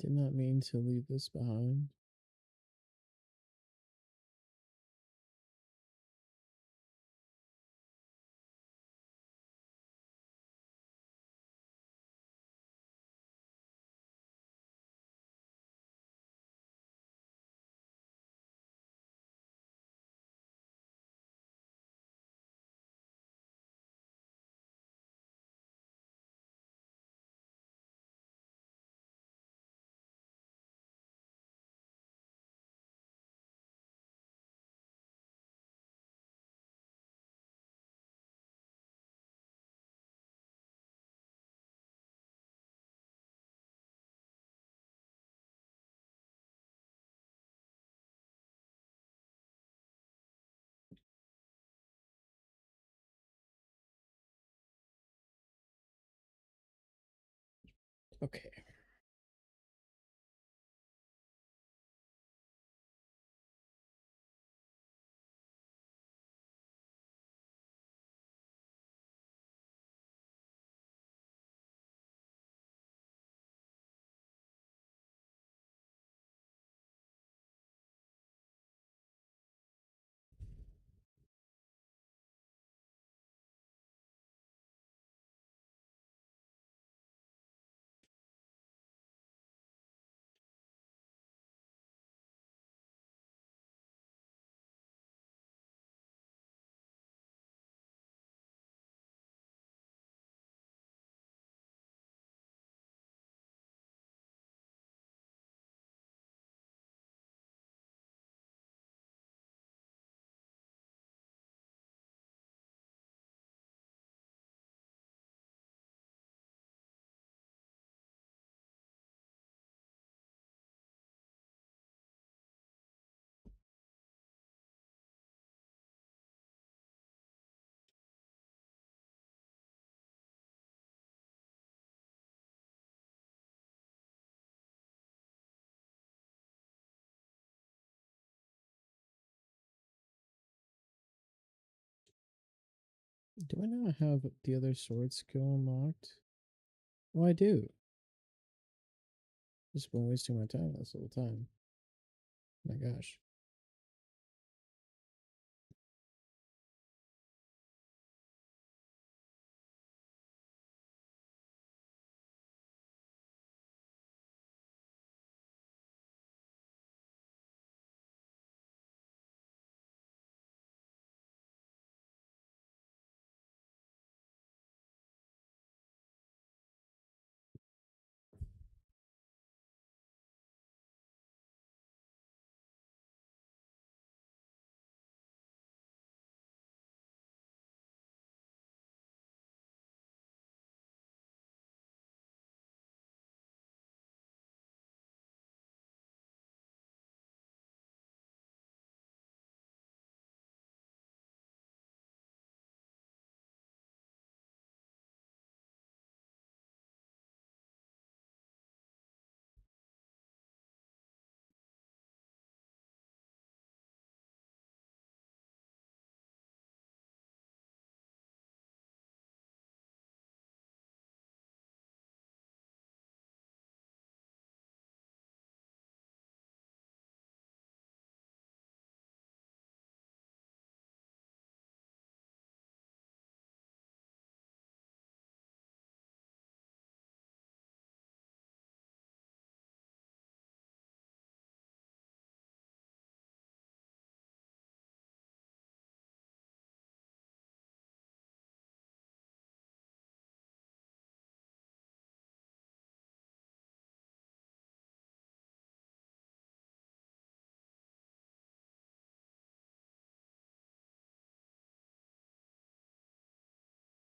Did not mean to leave this behind. Okay. Do I not have the other sword skill unlocked? Oh, I do. Just been wasting my time this whole time. My gosh.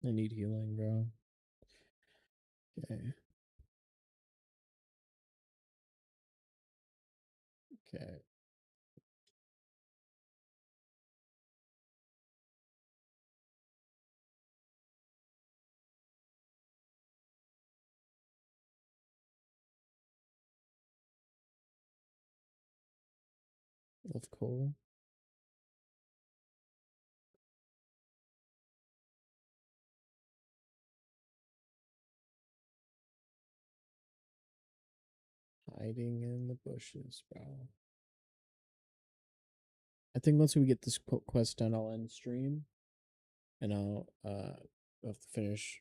I need healing, bro. Okay. Okay. Of coal. Hiding in the bushes, bro. I think once we get this quest done, I'll end stream, and I'll have to finish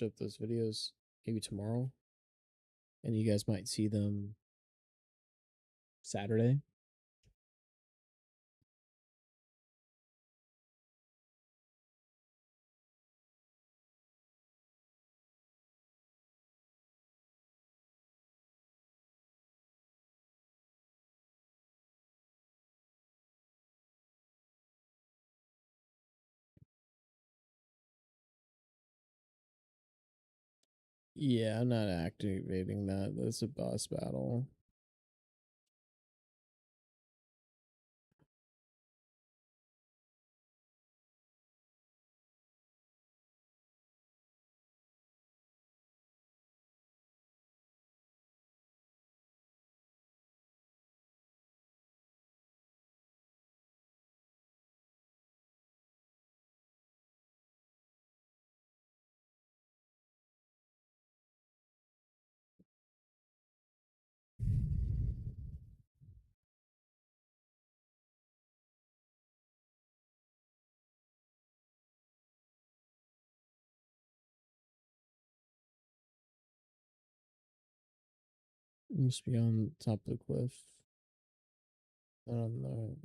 up those videos maybe tomorrow, and you guys might see them Saturday. Yeah, I'm not activating that. That's a boss battle. You must be on top of the cliff. I don't know.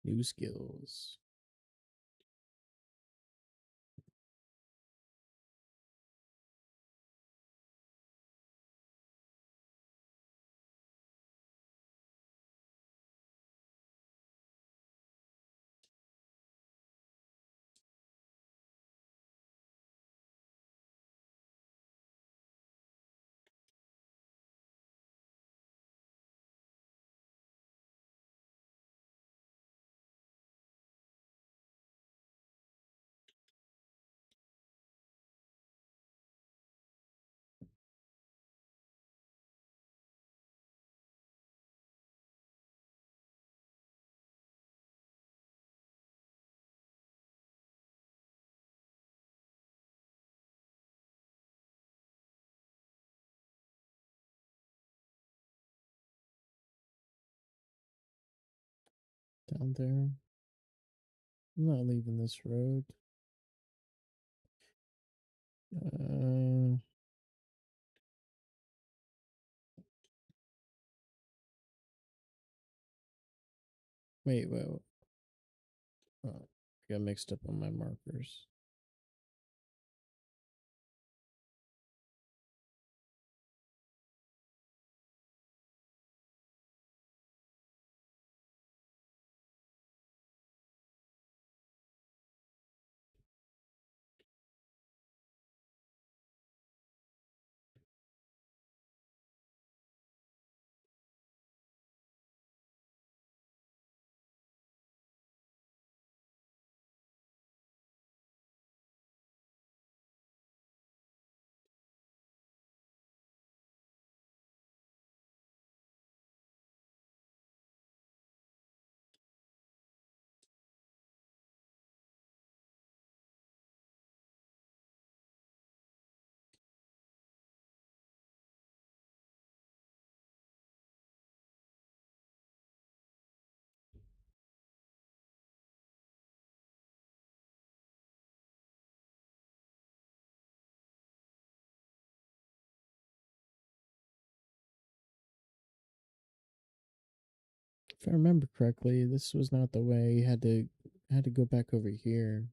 New skills. Down there. I'm not leaving this road. Wait. Oh, I got mixed up on my markers. If I remember correctly, this was not the way. You had to go back over here.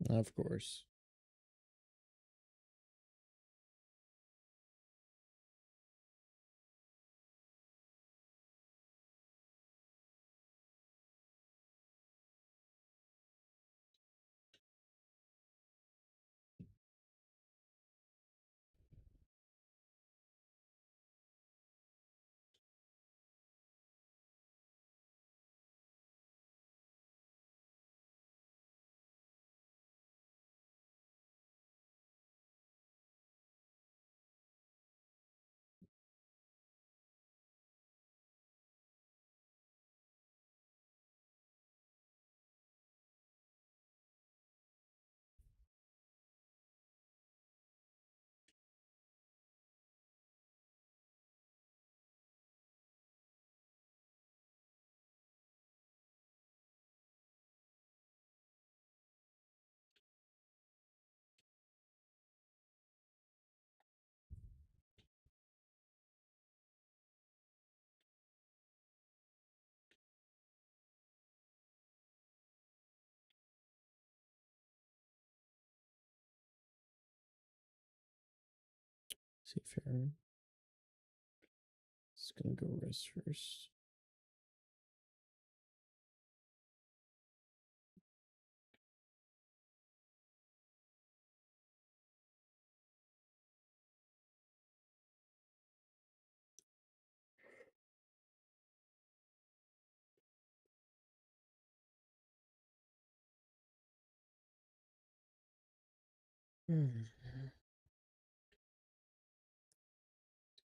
Of course. Seafarer. It's gonna go rest first.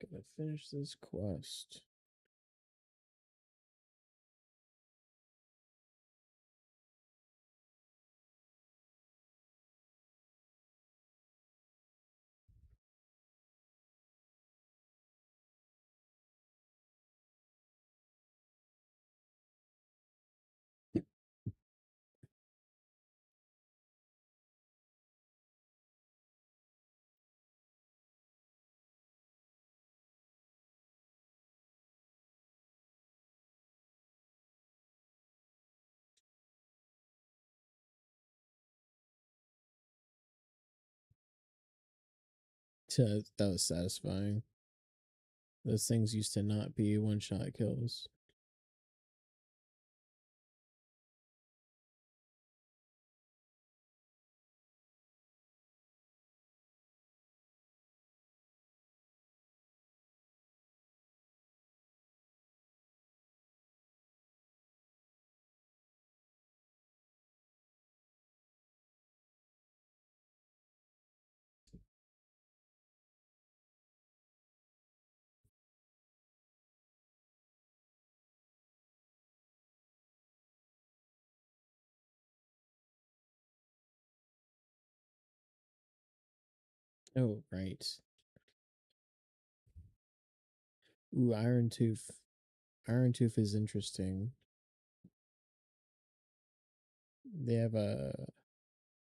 Gotta finish this quest. That was satisfying. Those things used to not be one shot kills. Oh, right. Ooh, Iron Tooth. Iron Tooth is interesting. They have a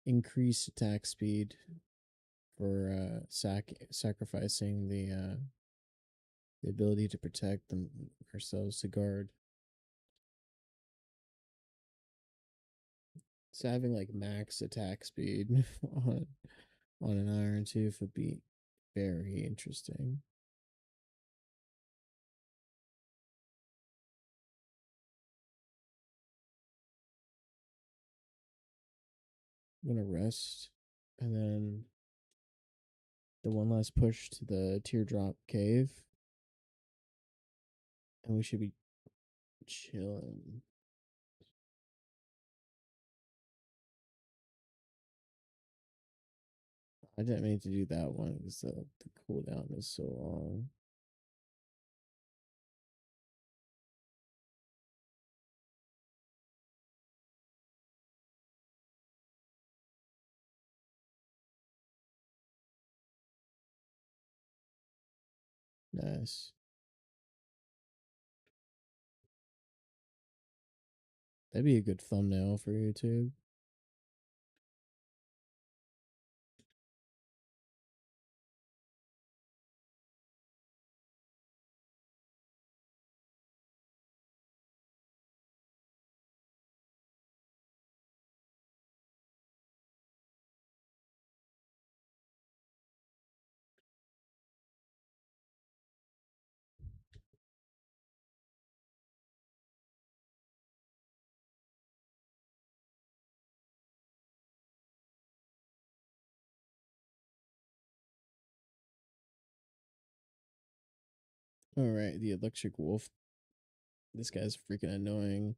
increased attack speed for sacrificing the ability to protect them ourselves to guard. So having like max attack speed on an Iron Tooth would be very interesting. I'm gonna rest and then the one last push to the teardrop cave, and we should be chilling. I didn't mean to do that one because the cooldown is so long. Nice. That'd be a good thumbnail for YouTube. All right, the electric wolf. This guy's freaking annoying.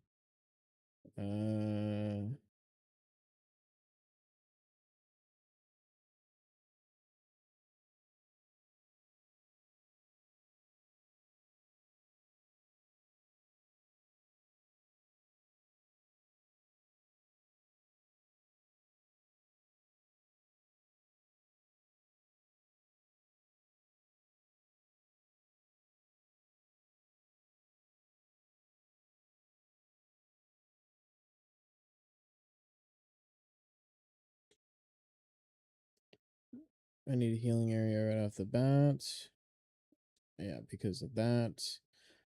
I need a healing area right off the bat. Yeah, because of that.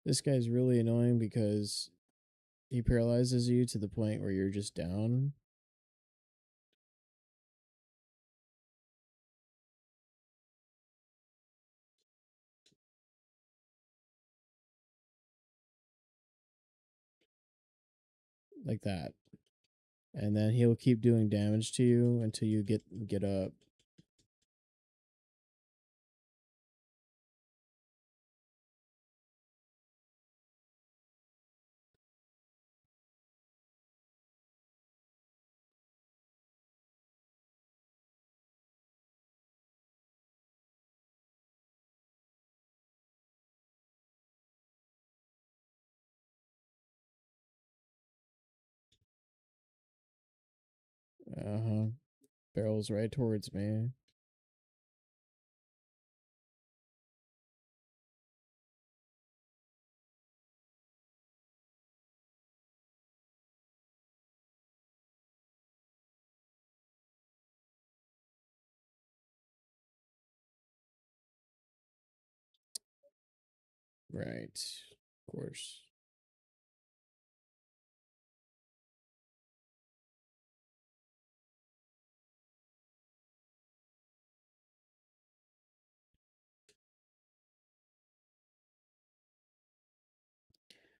This guy's really annoying because he paralyzes you to the point where you're just down. Like that. And then he'll keep doing damage to you until you get up. Uh-huh. Barrels right towards me. Right. Of course.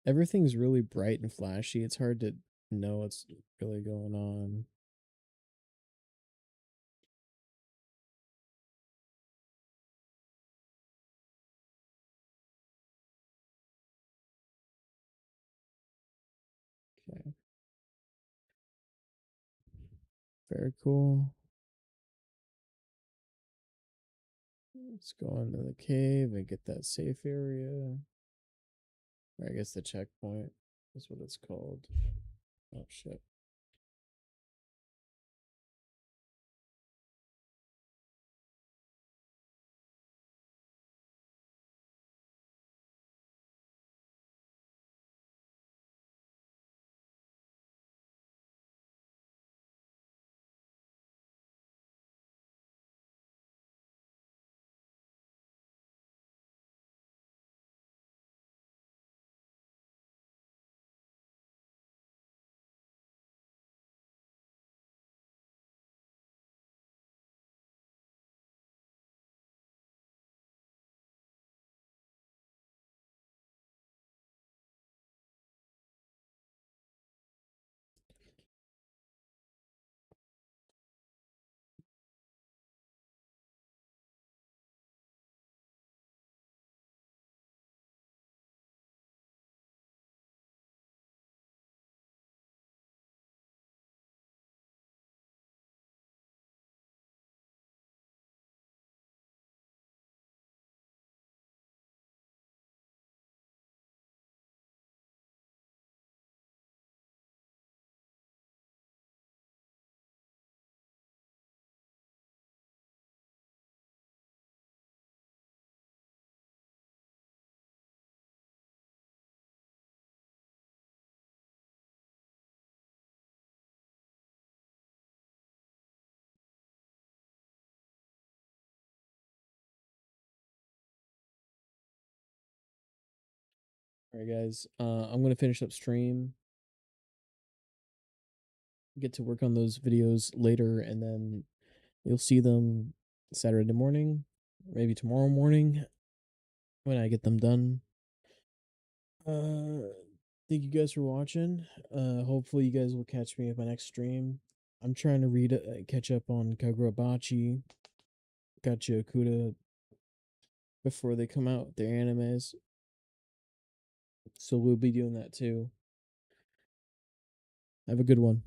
Everything's really bright and flashy. It's hard to know what's really going on. Okay. Very cool. Let's go into the cave and get that safe area. Or I guess the checkpoint is what it's called. Oh shit. All right, guys. I'm gonna finish up stream, get to work on those videos later, and then you'll see them Saturday morning, maybe tomorrow morning when I get them done. Uh, thank you guys for watching. Hopefully you guys will catch me at my next stream. I'm trying to catch up on Kagurabachi, Gacha Okuda before they come out with their animes. So we'll be doing that too. Have a good one.